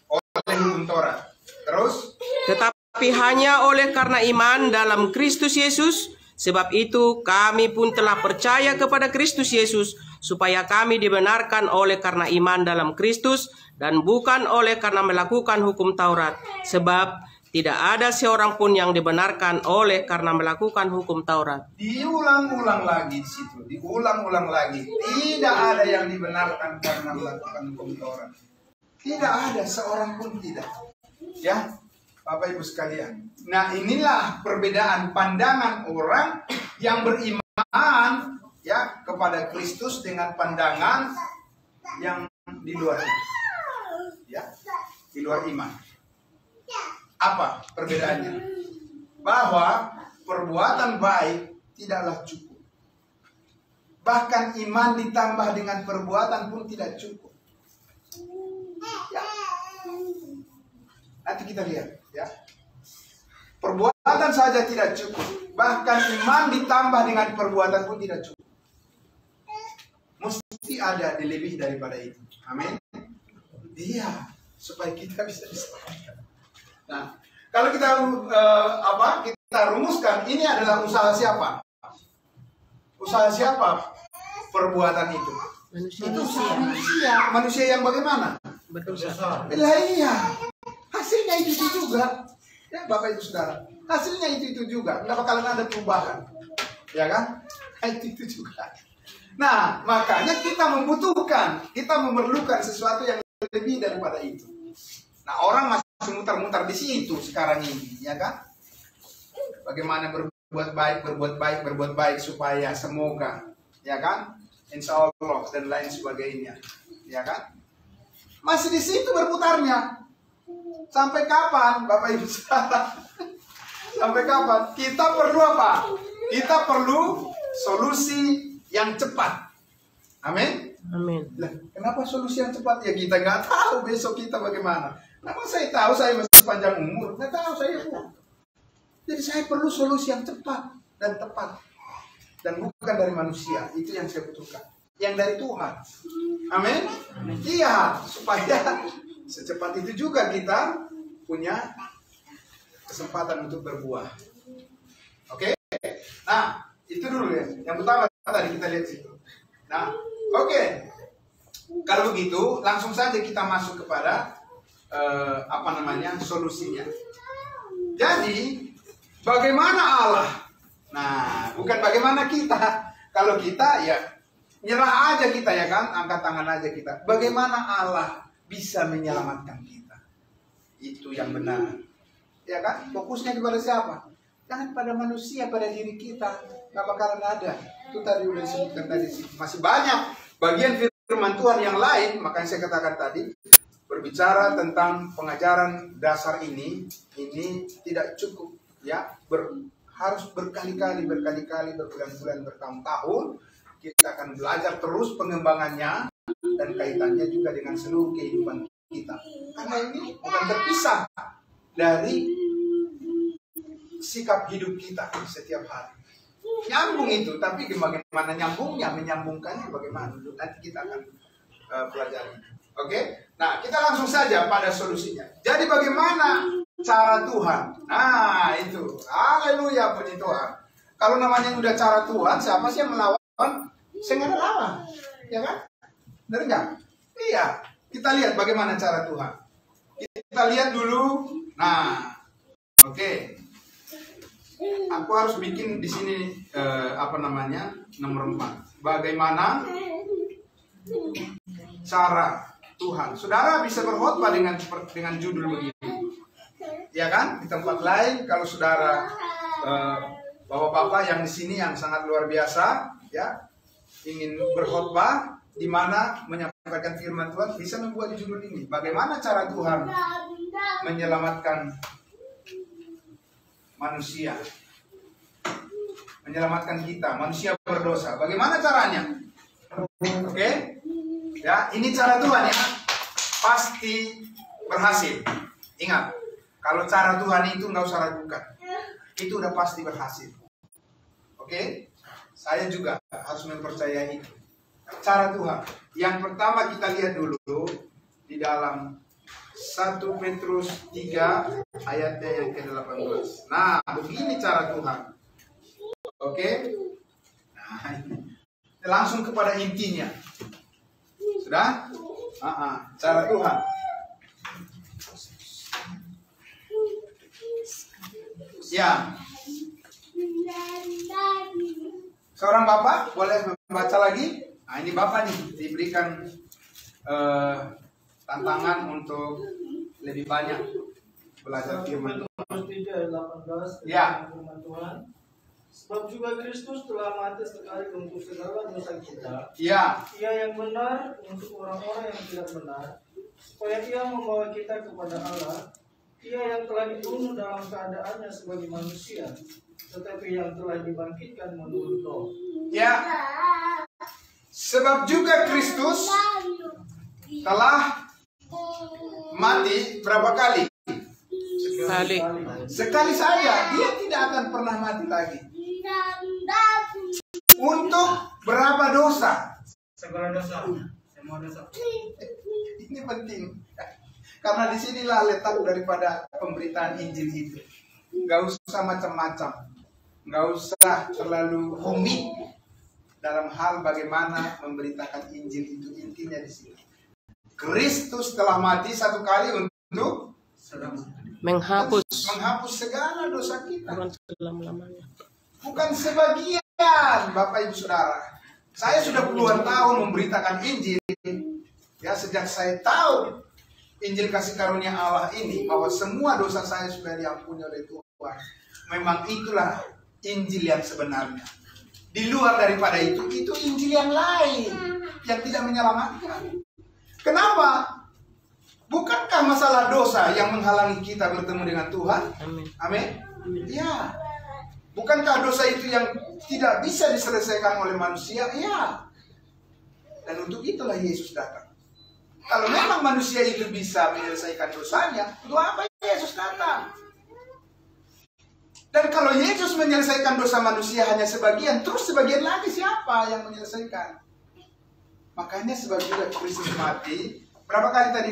oleh hukum Taurat. Terus? Tetapi hanya oleh karena iman dalam Kristus Yesus. Sebab itu kami pun telah percaya kepada Kristus Yesus, supaya kami dibenarkan oleh karena iman dalam Kristus, dan bukan oleh karena melakukan hukum Taurat. Sebab tidak ada seorang pun yang dibenarkan oleh karena melakukan hukum Taurat. Diulang-ulang lagi di situ, diulang-ulang lagi. Tidak ada yang dibenarkan karena melakukan hukum Taurat. Tidak ada seorang pun tidak. Ya, Bapak Ibu sekalian. Nah, inilah perbedaan pandangan orang yang beriman ya kepada Kristus dengan pandangan yang di luar itu. Ya, di luar iman. Apa perbedaannya? Bahwa perbuatan baik tidaklah cukup. Bahkan iman ditambah dengan perbuatan pun tidak cukup. Ya. Nanti kita lihat ya. Perbuatan saja tidak cukup. Bahkan iman ditambah dengan perbuatan pun tidak cukup. Mesti ada lebih daripada itu. Amin. Iya, supaya kita bisa diselamatkan. Nah, kalau kita kita rumuskan, ini adalah usaha siapa? Usaha siapa? Perbuatan itu. Itu usaha manusia. Manusia yang bagaimana? Berdosa. Iya. Hasilnya itu juga. Ya, Bapak Ibu Saudara. Hasilnya itu juga. Nggak bakalan ada perubahan. Ya kan? Itu juga. Nah, makanya kita membutuhkan, kita memerlukan sesuatu yang lebih daripada itu. Nah, orang masih muter-muter di situ sekarang ini, ya kan? Bagaimana berbuat baik supaya semoga, ya kan? Insya Allah dan lain sebagainya, ya kan? Masih di situ berputarnya. Sampai kapan, Bapak Ibu Saudara? Sampai kapan? Kita perlu apa? Kita perlu solusi yang cepat. Amin. Amin. Lah, kenapa solusi yang cepat? Ya kita nggak tahu besok kita bagaimana. Nama saya tahu saya masih panjang umur, nggak tahu saya. Jadi saya perlu solusi yang cepat dan tepat. Dan bukan dari manusia, itu yang saya butuhkan. Yang dari Tuhan. Amin. Iya, supaya secepat itu juga kita punya kesempatan untuk berbuah. Oke? Nah, itu dulu ya. Yang pertama tadi kita lihat situ. Nah, oke. Kalau begitu, langsung saja kita masuk kepada solusinya. Jadi, bagaimana Allah? Nah, bukan bagaimana kita. Kalau kita ya nyerah aja kita, ya kan, angkat tangan aja kita. Bagaimana Allah bisa menyelamatkan kita? Itu yang benar. Ya kan? Fokusnya kepada siapa? Jangan pada manusia, pada diri kita. Nggak bakalan ada. Itu tadi udah disebutkan tadi. Masih banyak bagian firman Tuhan yang lain. Makanya saya katakan tadi, berbicara tentang pengajaran dasar ini tidak cukup, ya. Harus berkali-kali, berbulan-bulan, bertahun-tahun. Kita akan belajar terus pengembangannya dan kaitannya juga dengan seluruh kehidupan kita. Karena ini bukan terpisah dari sikap hidup kita setiap hari. Nyambung itu, tapi bagaimana nyambungnya, menyambungkannya bagaimana? Nanti kita akan pelajari. Oke? Nah, kita langsung saja pada solusinya. Jadi bagaimana cara Tuhan? Nah, itu. Haleluya, puji Tuhan. Kalau namanya udah cara Tuhan, siapa sih yang melawan? Saya nggak ada lawan. Ya kan? Benar nggak? Iya. Kita lihat bagaimana cara Tuhan. Kita lihat dulu. Nah, oke. Aku harus bikin di sini nomor 4. Bagaimana cara Tuhan. Saudara bisa berkhotbah dengan judul begini. Ya kan? Di tempat lain kalau saudara bapak-bapak yang di sini yang sangat luar biasa, ya, ingin berkhotbah di mana menyampaikan firman Tuhan, bisa membuat judul ini. Bagaimana cara Tuhan menyelamatkan manusia, menyelamatkan kita, manusia berdosa. Bagaimana caranya? Oke? Ya, ini cara Tuhan, ya. Pasti berhasil. Ingat, kalau cara Tuhan itu nggak usah ragukan. Itu udah pasti berhasil. Oke? Saya juga harus mempercayai itu. Cara Tuhan. Yang pertama kita lihat dulu di dalam 1 Petrus 3 ayatnya yang ke-18. Nah, begini cara Tuhan. Oke? Nah, langsung kepada intinya. Sudah? Cara Tuhan. Ya. Seorang bapak boleh membaca lagi? Nah, ini bapak nih diberikan tantangan untuk lebih banyak belajar firman Tuhan. 3:18. Ya. Firman Tuhan. Sebab juga Kristus telah mati sekali untuk segala dosa kita. Ya. Ia yang benar untuk orang-orang yang tidak benar, supaya ia membawa kita kepada Allah. Ia yang telah dibunuh dalam keadaannya sebagai manusia, tetapi yang telah dibangkitkan menurut Roh. Ya. Sebab juga Kristus telah mati berapa kali? Sekali saja, dia tidak akan pernah mati lagi. Untuk berapa dosa? Segala dosa. Semua dosa. Ini penting. Karena disinilah letak daripada pemberitaan Injil itu. Gak usah macam-macam. Gak usah terlalu rumit dalam hal bagaimana memberitakan Injil itu. Intinya di sini. Kristus telah mati satu kali untuk menghapus segala dosa kita. selama-lamanya. Bukan sebagian, Bapak Ibu Saudara. Saya sudah puluhan tahun memberitakan Injil. Ya, sejak saya tahu Injil kasih karunia Allah ini, bahwa semua dosa saya sudah diampuni oleh Tuhan. Memang itulah Injil yang sebenarnya. Di luar daripada itu Injil yang lain, yang tidak menyelamatkan. Kenapa? Bukankah masalah dosa yang menghalangi kita bertemu dengan Tuhan? Amin. Ya. Bukankah dosa itu yang tidak bisa diselesaikan oleh manusia? Ya. Dan untuk itulah Yesus datang. Kalau memang manusia itu bisa menyelesaikan dosanya, untuk apa Yesus datang? Dan kalau Yesus menyelesaikan dosa manusia hanya sebagian, terus sebagian lagi siapa yang menyelesaikan? Makanya sebabnya Kristus mati, berapa kali tadi?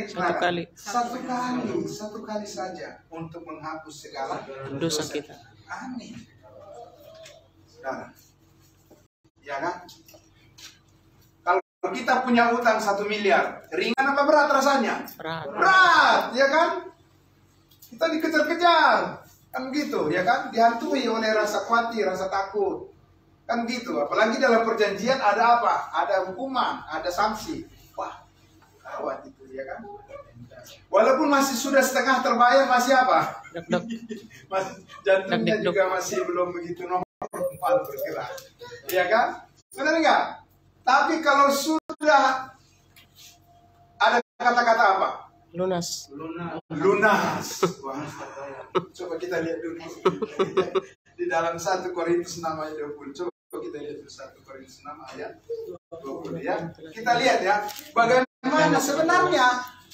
Satu kali saja untuk menghapus segala dosa kita. Amin. Saudara, ya kan? Kalau kita punya utang 1 miliar, ringan apa berat rasanya? Berat, ya kan? Kita dikejar-kejar, kan gitu, ya kan? Dihantui oleh rasa khawatir, rasa takut, kan gitu. Apalagi dalam perjanjian ada apa? Ada hukuman, ada sanksi. Wah, gawat itu, ya kan? Walaupun masih sudah setengah terbayar, masih apa? Masih jantungnya juga masih belum begitu normal bergerak, ya kan? Benar enggak? Tapi kalau sudah ada kata-kata apa? Lunas. Wah, coba kita lihat dulu di dalam 1 Korintus 6 ayat 20. Coba kita lihat dulu 1 Korintus 6 ayat 20 ya. Kita lihat ya, bagaimana sebenarnya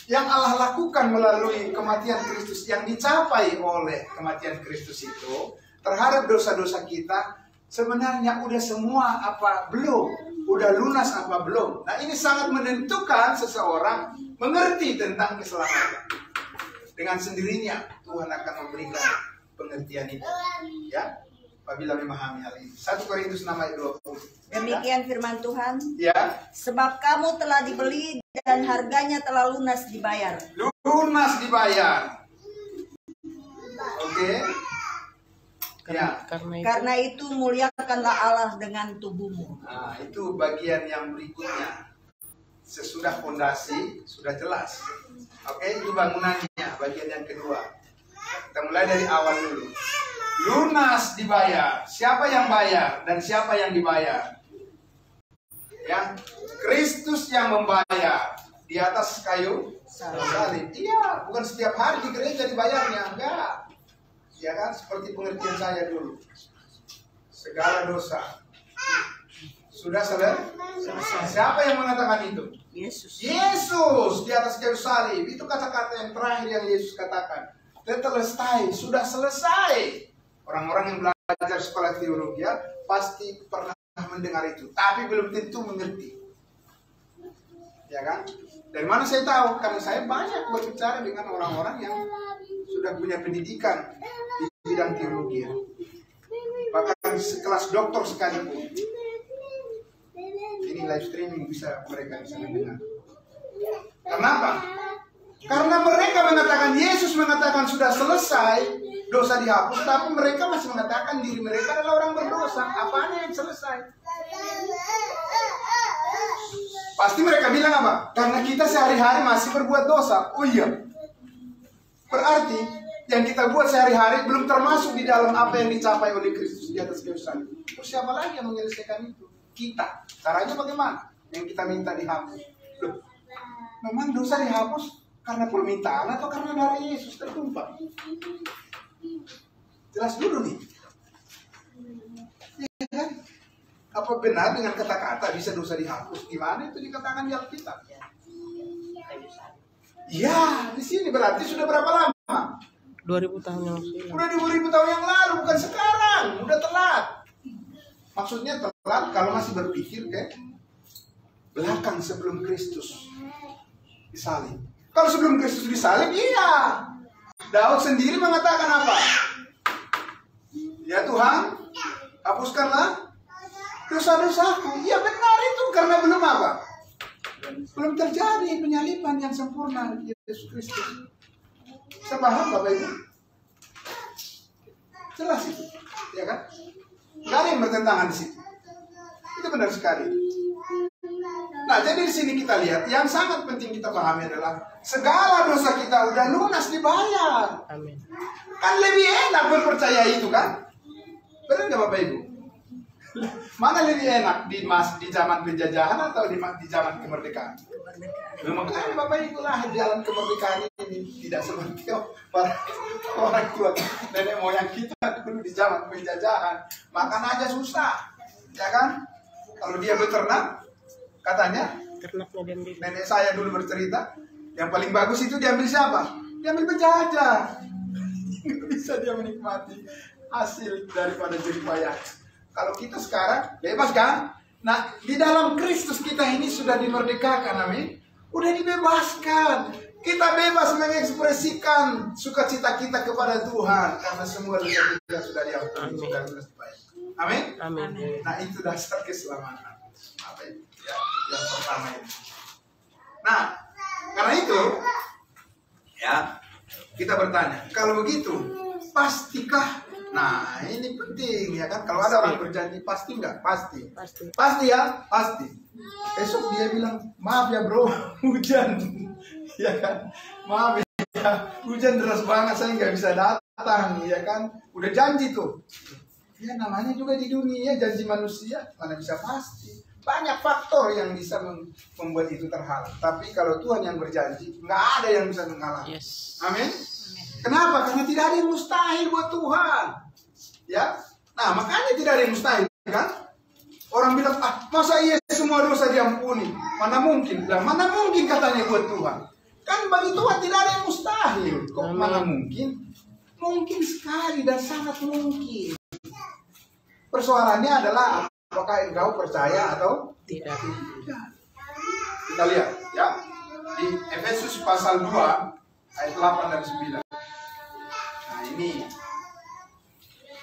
yang Allah lakukan melalui kematian Kristus, yang dicapai oleh kematian Kristus itu terhadap dosa-dosa kita. Sebenarnya udah semua apa belum? Udah lunas apa belum? Nah, ini sangat menentukan seseorang mengerti tentang keselamatan. Dengan sendirinya Tuhan akan memberikan pengertian itu, ya, apabila memahami hal ini. 1 Korintus 6 ayat 20. Demikian firman Tuhan. Ya. Sebab kamu telah dibeli dan harganya telah lunas dibayar. Lunas dibayar. Oke. Ya. Karena itu muliakanlah Allah dengan tubuhmu. Nah, itu bagian yang berikutnya. Sesudah fondasi sudah jelas. Oke, itu bangunannya, bagian yang kedua. Kita mulai dari awal dulu. Lunas dibayar. Siapa yang bayar dan siapa yang dibayar? Ya, Kristus yang membayar di atas kayu salib. Iya, bukan setiap hari di gereja dibayarnya, enggak. Ya kan, seperti pengertian saya dulu. Segala dosa sudah selesai. Siapa yang mengatakan itu? Yesus. Yesus di atas kayu salib. Itu kata-kata yang terakhir yang Yesus katakan. Tetelestai, sudah selesai. Orang-orang yang belajar sekolah teologi ya, pasti pernah mendengar itu, tapi belum tentu mengerti. Ya kan? Dari mana saya tahu? Karena saya banyak berbicara dengan orang-orang yang sudah punya pendidikan di bidang teologi, bahkan sekelas doktor sekalipun. Ini live streaming mereka bisa mendengar. Kenapa? Karena mereka mengatakan, Yesus mengatakan sudah selesai, dosa dihapus, tapi mereka masih mengatakan diri mereka adalah orang berdosa. Apanya yang selesai? Pasti mereka bilang apa? Karena kita sehari-hari masih berbuat dosa. Oh iya. Berarti yang kita buat sehari-hari belum termasuk di dalam apa yang dicapai oleh Kristus di atas kayu salib. Terus siapa lagi yang menyelesaikan itu? Kita. Caranya bagaimana? Yang kita minta dihapus. Loh, memang dosa dihapus karena permintaan atau karena darah Yesus tertumpah? Jelas dulu nih. Ya kan? Apa benar dengan kata-kata bisa dosa dihapus? Gimana itu dikatakan di Alkitab? Ya, di sini berarti sudah berapa lama? 2000 tahun yang lalu. Udah 2000 tahun yang lalu, bukan sekarang. Udah telat. Maksudnya telat kalau masih berpikir ke belakang sebelum Kristus disalib. Kalau sebelum Kristus disalib, iya. Daud sendiri mengatakan apa? Ya Tuhan, hapuskanlah dosa-dosaku. Iya benar itu, karena belum apa? Belum terjadi penyaliban yang sempurna Yesus Kristus. Saya paham Bapak Ibu? Jelas itu, ya kan? Gak ada yang bertentangan di situ. Itu benar sekali. Nah, jadi di sini kita lihat yang sangat penting kita pahami adalah segala dosa kita udah lunas dibayar. Amin. Kan lebih enak berpercaya itu kan? Benar nggak Bapak Ibu? Mana lebih enak di zaman penjajahan atau di zaman kemerdekaan? Makanya Bapak Ibu lah jalan kemerdekaan ini tidak seperti para orang tua nenek moyang kita dulu di zaman penjajahan. Makan aja susah, ya kan? Kalau dia beternak, katanya nenek saya dulu bercerita, yang paling bagus itu diambil siapa? Diambil penjajah. Nggak bisa dia menikmati hasil daripada jerih payah. Kalau kita sekarang bebas kan? Nah, di dalam Kristus kita ini sudah dimerdekakan, amin. Udah dibebaskan. Kita bebas mengekspresikan sukacita kita kepada Tuhan karena semua dosa kita sudah diampuni, sudah lunas dibayar. Amin. Amin. Nah, itu dasar keselamatan. Apa itu? Ya, yang pertama ini. Nah, karena itu ya, kita bertanya, kalau begitu pastikah? Nah, ini penting ya kan? Kalau ada orang berjanji pasti enggak? Pasti. Pasti ya? Pasti. Esok dia bilang, maaf ya bro, hujan. Ya kan? Maaf ya, hujan deras banget, saya nggak bisa datang. Ya kan? Udah janji tuh. Ya namanya juga di dunia, janji manusia, mana bisa pasti. Banyak faktor yang bisa membuat itu terhalang. Tapi kalau Tuhan yang berjanji, nggak ada yang bisa menghalangi. Yes. Amin. Kenapa? Karena tidak ada yang mustahil buat Tuhan. Ya, nah makanya tidak ada yang mustahil kan? Orang bilang, masa iya semua dosa diampuni? Mana mungkin? Lah, mana mungkin katanya buat Tuhan? Kan bagi Tuhan tidak ada yang mustahil. Kok mana mungkin? Mungkin sekali dan sangat mungkin. Persoalannya adalah apakah engkau percaya atau tidak? Kita lihat ya di Efesus pasal 2 ayat 8 dan 9. Nah ini,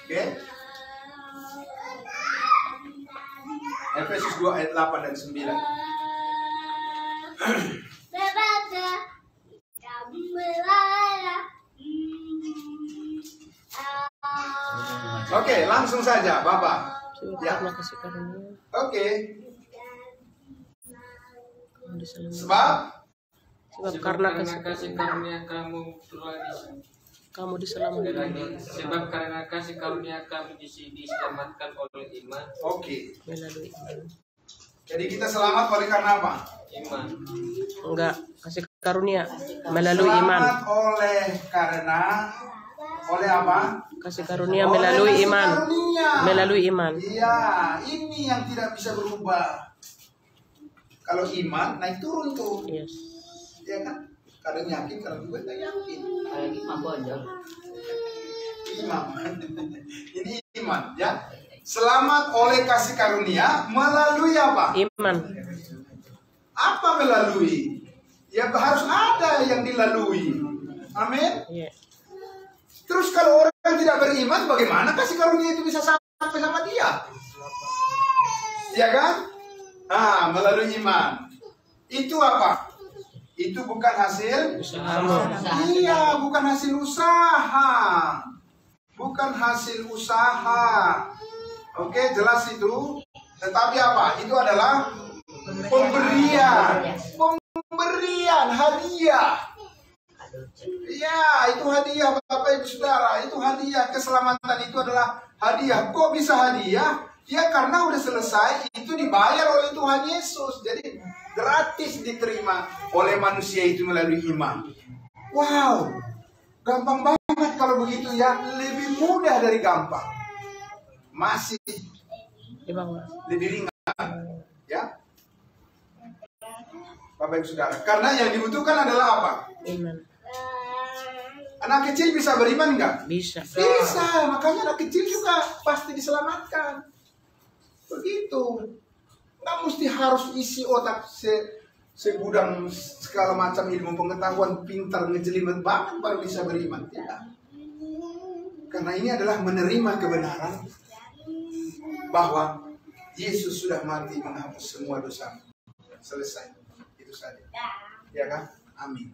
oke? Efesus 2 ayat 8 dan 9. Oke, langsung saja Bapak. Ya. Oke. Sebab karena kasih karunia kamu diselamatkan. Sebab karena kasih karunia kami diselamatkan oleh iman. Oke. Melalui iman. Jadi kita selamat oleh karena apa? Iman. Enggak, kasih karunia melalui iman. Selamat oleh apa? Kasih karunia melalui iman. Melalui iman. Iya, ini yang tidak bisa berubah. Kalau iman naik turun tuh. Yes. Ya kan? Kadang yakin, kadang juga tidak yakin. Kayak imam bojol. Imam. Ini iman, ya. Selamat oleh kasih karunia melalui apa? Iman. Apa melalui? Ya harus ada yang dilalui. Amin. Yeah. Terus kalau orang tidak beriman, bagaimana kasih karunia itu bisa sampai sama dia? Ya kan? Nah, melalui iman. Itu apa? Itu bukan hasil usaha. Iya, bukan hasil usaha. Bukan hasil usaha. Oke, jelas itu. Tetapi apa? Itu adalah pemberian. Pemberian, hadiah. Ya, itu hadiah Bapak Ibu Saudara. Itu hadiah, keselamatan itu adalah hadiah. Kok bisa hadiah? Ya karena udah selesai, itu dibayar oleh Tuhan Yesus. Jadi gratis diterima oleh manusia itu melalui iman. Wow, gampang banget kalau begitu ya. Lebih mudah dari gampang. Masih lebih ringan. Ya, Bapak Ibu Saudara. Karena yang dibutuhkan adalah apa? Iman. Anak kecil bisa beriman nggak? Bisa. Bisa, makanya anak kecil juga pasti diselamatkan. Begitu. Nggak mesti harus isi otak segudang segala macam ilmu pengetahuan, pintar, ngejelimet banget baru bisa beriman. Tidak. Karena ini adalah menerima kebenaran bahwa Yesus sudah mati menghapus semua dosa. Selesai. Itu saja. Ya kan? Amin.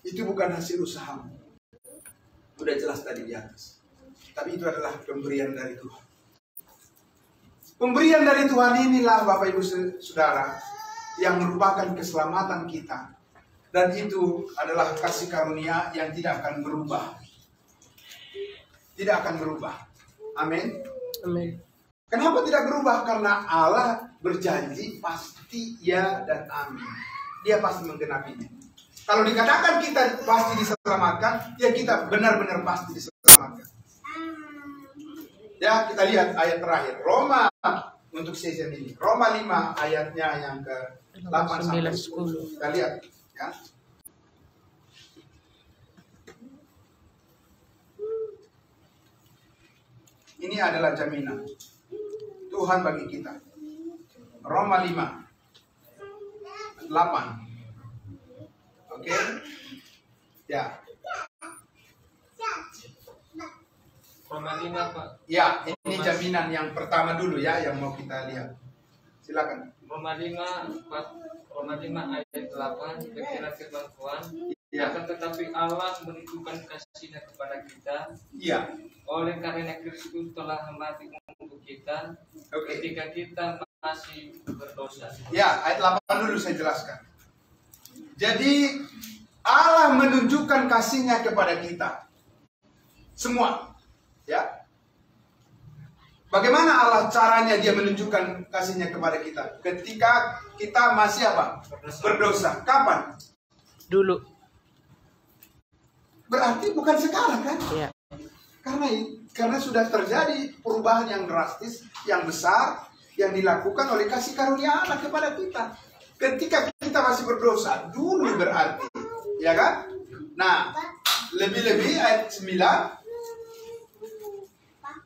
Itu bukan hasil usahamu. Udah jelas tadi di atas. Tapi itu adalah pemberian dari Tuhan. Pemberian dari Tuhan inilah Bapak Ibu Saudara yang merupakan keselamatan kita. Dan itu adalah kasih karunia yang tidak akan berubah. Tidak akan berubah. Amin. Amin. Kenapa tidak berubah? Karena Allah berjanji pasti ya dan amin. Dia pasti menggenapinya. Kalau dikatakan kita pasti diselamatkan, ya kita benar-benar pasti diselamatkan. Ya, kita lihat ayat terakhir. Roma untuk season ini. Roma 5 ayatnya yang ke-8 sampai 10. Kita lihat ya. Ini adalah jaminan Tuhan bagi kita. Roma 5 8. Oke. Ya. Roma 5, Pak. Ya, ini jaminan yang pertama dulu ya yang mau kita lihat. Silakan. Roma 5 ayat 8, dikira firman Tuhan. Ya. Akan tetapi Allah menunjukkan kasih-Nya kepada kita. Iya. Oleh karena Kristus telah mati untuk kita. Oke. Ketika kita masih berdosa. Ya, ayat 8 dulu saya jelaskan. Jadi Allah menunjukkan kasih-Nya kepada kita. Semua. Ya. Bagaimana Allah caranya dia menunjukkan kasih-Nya kepada kita? Ketika kita masih apa? Berdosa. Kapan? Dulu. Berarti bukan sekarang kan? Ya. Karena sudah terjadi perubahan yang drastis, yang besar, yang dilakukan oleh kasih karunia Allah kepada kita. Ketika kita masih berdosa, dulu berarti. Ya kan? Nah, lebih-lebih ayat 9.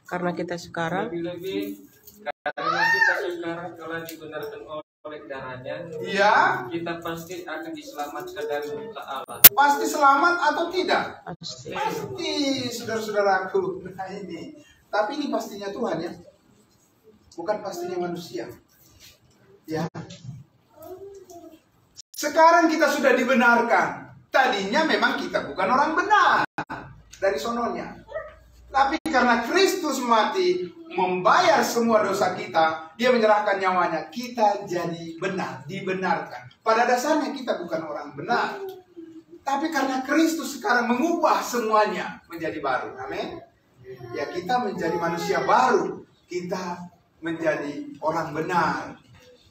Karena kita sekarang Lebih-lebih karena kita sekarang telah dibenarkan oleh darahnya, Iya. kita pasti akan diselamatkan dari murka Allah. Pasti selamat atau tidak? pasti. Pasti, saudara-saudaraku. Nah ini. Tapi ini pastinya Tuhan ya. Bukan pastinya manusia. Ya. Sekarang kita sudah dibenarkan. Tadinya memang kita bukan orang benar. Dari sononya. Tapi karena Kristus mati membayar semua dosa kita, dia menyerahkan nyawanya, kita jadi benar, dibenarkan. Pada dasarnya kita bukan orang benar. Tapi karena Kristus sekarang mengubah semuanya menjadi baru. Amin. Ya, kita menjadi manusia baru. Kita menjadi orang benar.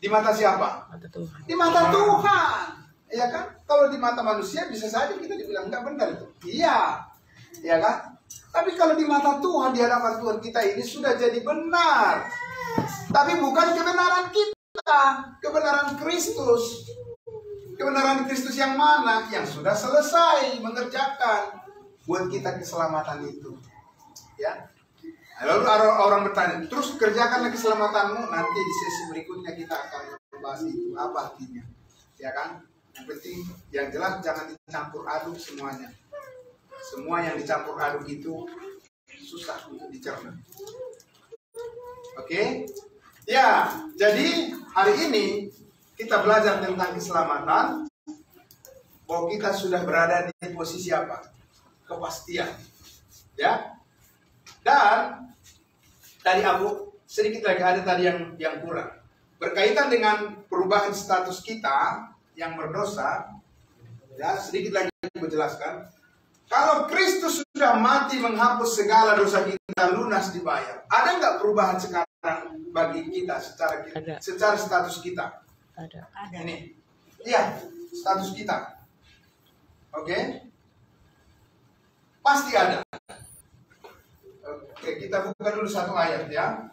Di mata siapa? Mata Tuhan. Di mata Tuhan. Ya kan? Kalau di mata manusia bisa saja kita dibilang nggak benar itu. Iya. Ya kan? Tapi kalau di mata Tuhan, di hadapan Tuhan kita ini sudah jadi benar. Tapi bukan kebenaran kita, kebenaran Kristus. Kebenaran Kristus yang mana? Yang sudah selesai mengerjakan buat kita keselamatan itu. Ya. Lalu orang bertanya, terus kerjakanlah keselamatanmu, nanti di sesi berikutnya kita akan membahas itu. Apa artinya? Ya kan? Yang penting, yang jelas jangan dicampur aduk semuanya. Semua yang dicampur aduk itu susah untuk dicerna. Oke? Ya, jadi hari ini kita belajar tentang keselamatan. Bahwa kita sudah berada di posisi apa? Kepastian. Ya. Dan tadi Abu sedikit lagi ada tadi yang kurang. Berkaitan dengan perubahan status kita yang berdosa. Ya, sedikit lagi aku jelaskan. Kalau Kristus sudah mati menghapus segala dosa kita, lunas dibayar. Ada nggak perubahan sekarang bagi kita secara status kita? Ada. Ini, iya, status kita. Oke? Pasti ada. Oke, kita buka dulu satu ayat ya.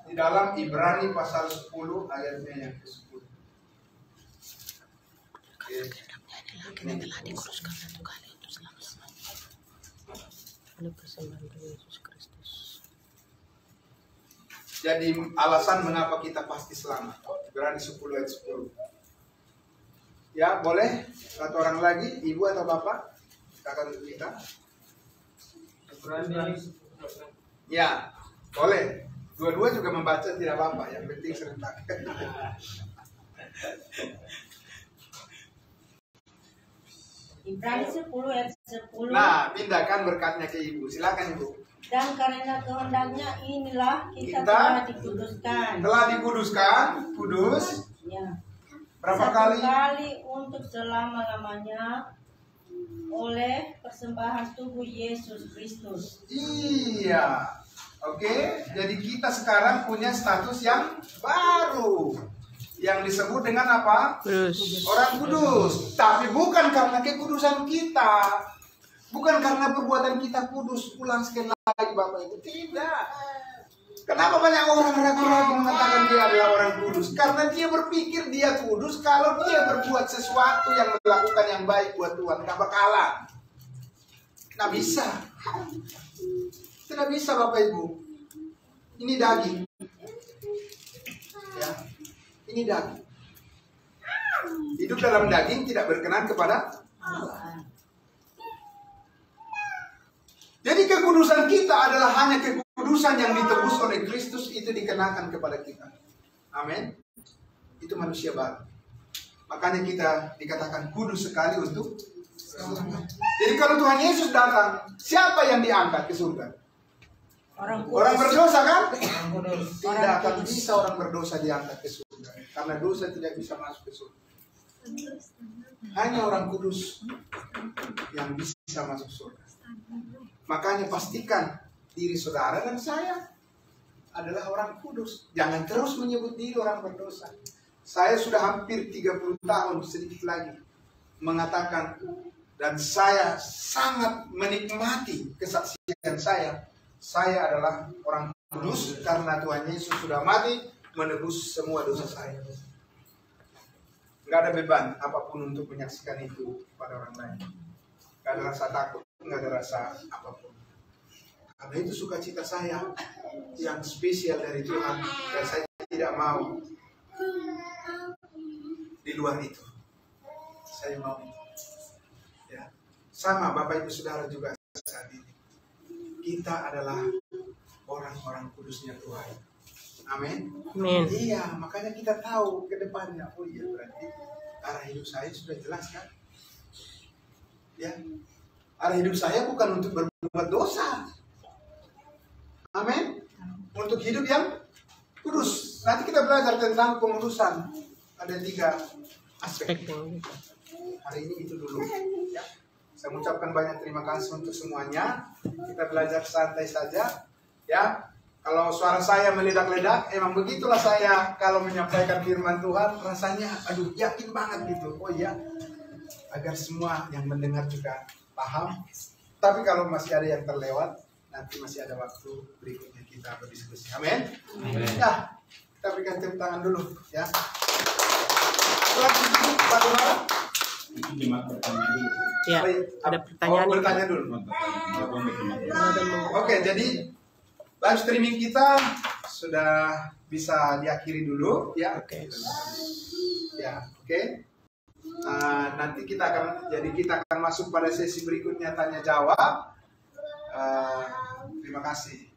Di dalam Ibrani pasal 10 ayatnya yang ke-10. Oke. Laki-laki telah dikuduskan satu kali untuk selama-lamanya oleh persembahan Tuhan Yesus Kristus. Jadi alasan mengapa kita pasti selamat. Ibrani 10 ayat 10. Ya, boleh satu orang lagi, ibu atau bapak, kakak kita. Ya, boleh. Dua-dua juga membaca tidak apa-apa, yang penting serentak. Ibrani 10 ayat 10. Nah, pindahkan berkatnya ke ibu. Silakan ibu. Dan karena kehendaknya inilah kita Kita telah dikuduskan. Telah dikuduskan, kudus. Ya. Berapa Satu kali? kali untuk selama-lamanya oleh persembahan tubuh Yesus Kristus. Iya. Oke, jadi kita sekarang punya status yang baru. Yang disebut dengan apa? Kudus. Orang kudus. Tapi bukan karena kekudusan kita. Bukan karena perbuatan kita kudus. Ulang sekali lagi Bapak Ibu. Tidak. Kenapa banyak orang ragu-ragu mengatakan dia adalah orang kudus? Karena dia berpikir dia kudus kalau dia berbuat sesuatu yang melakukan yang baik buat Tuhan. Gak bakalan. Nggak bisa. Tidak bisa Bapak Ibu. Ini daging. Ya. Ini daging. Hidup dalam daging tidak berkenan kepada Allah. Jadi kekudusan kita adalah hanya kekudusan yang ditebus oleh Kristus, itu dikenakan kepada kita. Amin. Itu manusia baru. Makanya kita dikatakan kudus sekali untuk selamat. Jadi kalau Tuhan Yesus datang, siapa yang diangkat ke surga? Orang berdosa kan? Tidak akan bisa orang berdosa diangkat ke surga. Karena dosa tidak bisa masuk ke surga. Hanya orang kudus yang bisa masuk surga. Makanya pastikan diri saudara dan saya adalah orang kudus. Jangan terus menyebut diri orang berdosa. Saya sudah hampir 30 tahun sedikit lagi mengatakan, dan saya sangat menikmati kesaksian saya. Saya adalah orang kudus karena Tuhan Yesus sudah mati menebus semua dosa saya. Nggak ada beban apapun untuk menyaksikan itu pada orang lain. Nggak ada rasa takut, nggak ada rasa apapun. Karena itu sukacita saya yang spesial dari Tuhan, dan saya tidak mau di luar itu. Saya mau itu. Ya. Sama Bapak Ibu Saudara juga saat ini. Kita adalah orang-orang kudusnya Tuhan. Amin. Amin. Iya, makanya kita tahu ke depannya. Oh iya, berarti arah hidup saya sudah jelas kan? Ya. Arah hidup saya bukan untuk berbuat dosa. Amin. Untuk hidup yang kudus. Nanti kita belajar tentang pengudusan. Ada 3 aspek. Hari ini itu dulu. Ya. Saya mengucapkan banyak terima kasih untuk semuanya. Kita belajar santai saja. Ya. Kalau suara saya meledak-ledak, emang begitulah saya kalau menyampaikan firman Tuhan. Rasanya, aduh, yakin banget gitu. Oh iya. Agar semua yang mendengar juga paham. Tapi kalau masih ada yang terlewat, nanti masih ada waktu berikutnya kita berdiskusi. Amin. Ya, kita berikan tepuk tangan dulu ya. Pak Dua. Ya, ada pertanyaan. Bertanya dulu. Oke, jadi live streaming kita sudah bisa diakhiri dulu ya. Oke. Ya, oke. Nanti kita akan masuk pada sesi berikutnya tanya jawab. Terima kasih.